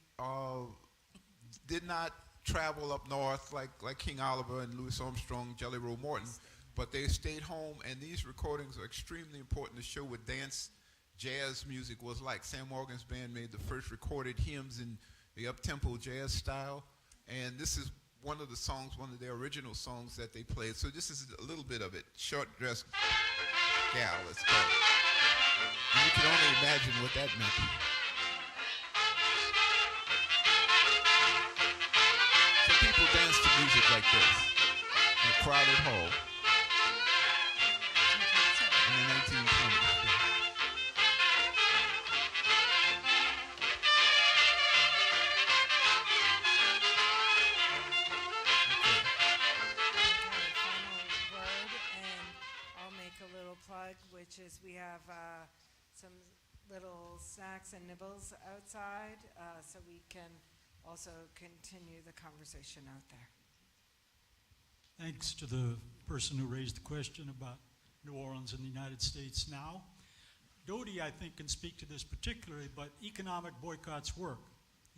Speaker 6: did not travel up north like King Oliver and Louis Armstrong, Jelly Roll Morton, but they stayed home, and these recordings are extremely important to show what dance jazz music was like. Sam Morgan's band made the first recorded hymns in the up-tempo jazz style, and this is one of the songs, one of their original songs that they played. So this is a little bit of it. Short Dress Gal, it's called. And you can only imagine what that meant. So people dance to music like this in a crowded hall in the 1920s.
Speaker 1: Which is we have some little snacks and nibbles outside, so we can also continue the conversation out there.
Speaker 11: Thanks to the person who raised the question about New Orleans and the United States now. Dodie, I think, can speak to this particularly, but economic boycotts work.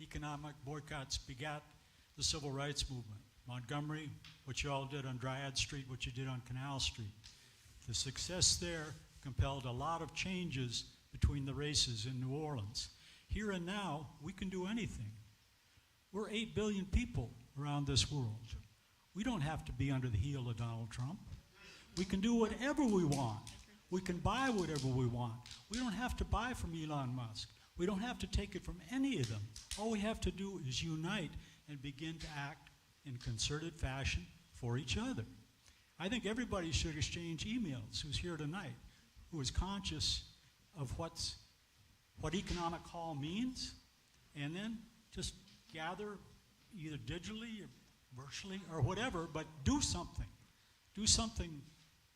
Speaker 11: Economic boycotts begat the civil rights movement. Montgomery, what you all did on Dryad Street, what you did on Canal Street. The success there compelled a lot of changes between the races in New Orleans. Here and now, we can do anything. We're 8 billion people around this world. We don't have to be under the heel of Donald Trump. We can do whatever we want. We can buy whatever we want. We don't have to buy from Elon Musk. We don't have to take it from any of them. All we have to do is unite and begin to act in concerted fashion for each other. I think everybody should exchange emails who's here tonight, who is conscious of what economic hall means, and then just gather either digitally or virtually or whatever, but do something. Do something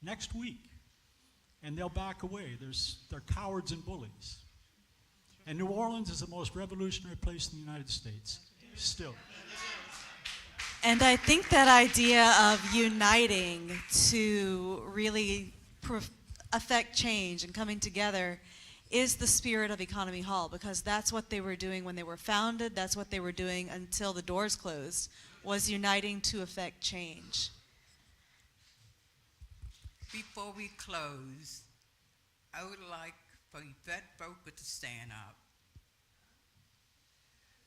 Speaker 11: next week, and they'll back away. They're cowards and bullies. And New Orleans is the most revolutionary place in the United States, still.
Speaker 2: And I think that idea of uniting to really affect change and coming together is the spirit of Economy Hall, because that's what they were doing when they were founded. That's what they were doing until the doors closed, was uniting to affect change.
Speaker 5: Before we close, I would like for Yvette Boker to stand up.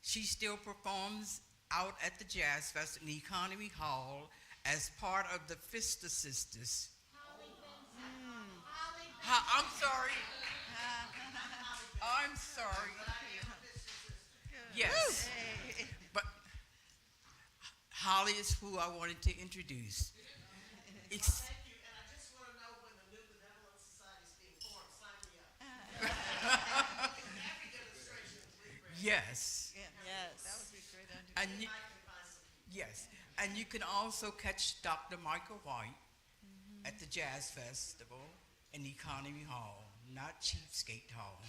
Speaker 5: She still performs out at the Jazz Fest in the Economy Hall as part of the Fista Sisters. I'm sorry. I'm sorry. Yes. But Holly is who I wanted to introduce.
Speaker 3: Thank you, and I just want to know when the New Benevolent Society is being formed. Sign me up. Every demonstration is great.
Speaker 5: Yes.
Speaker 2: Yes.
Speaker 4: That would be great.
Speaker 5: And yes, and you can also catch Dr. Michael White at the Jazz Festival in Economy Hall, not Cheapskate Hall.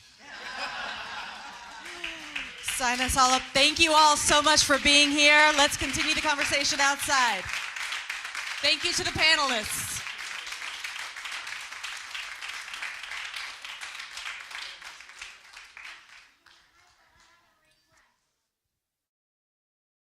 Speaker 2: Sign us all up. Thank you all so much for being here. Let's continue the conversation outside. Thank you to the panelists.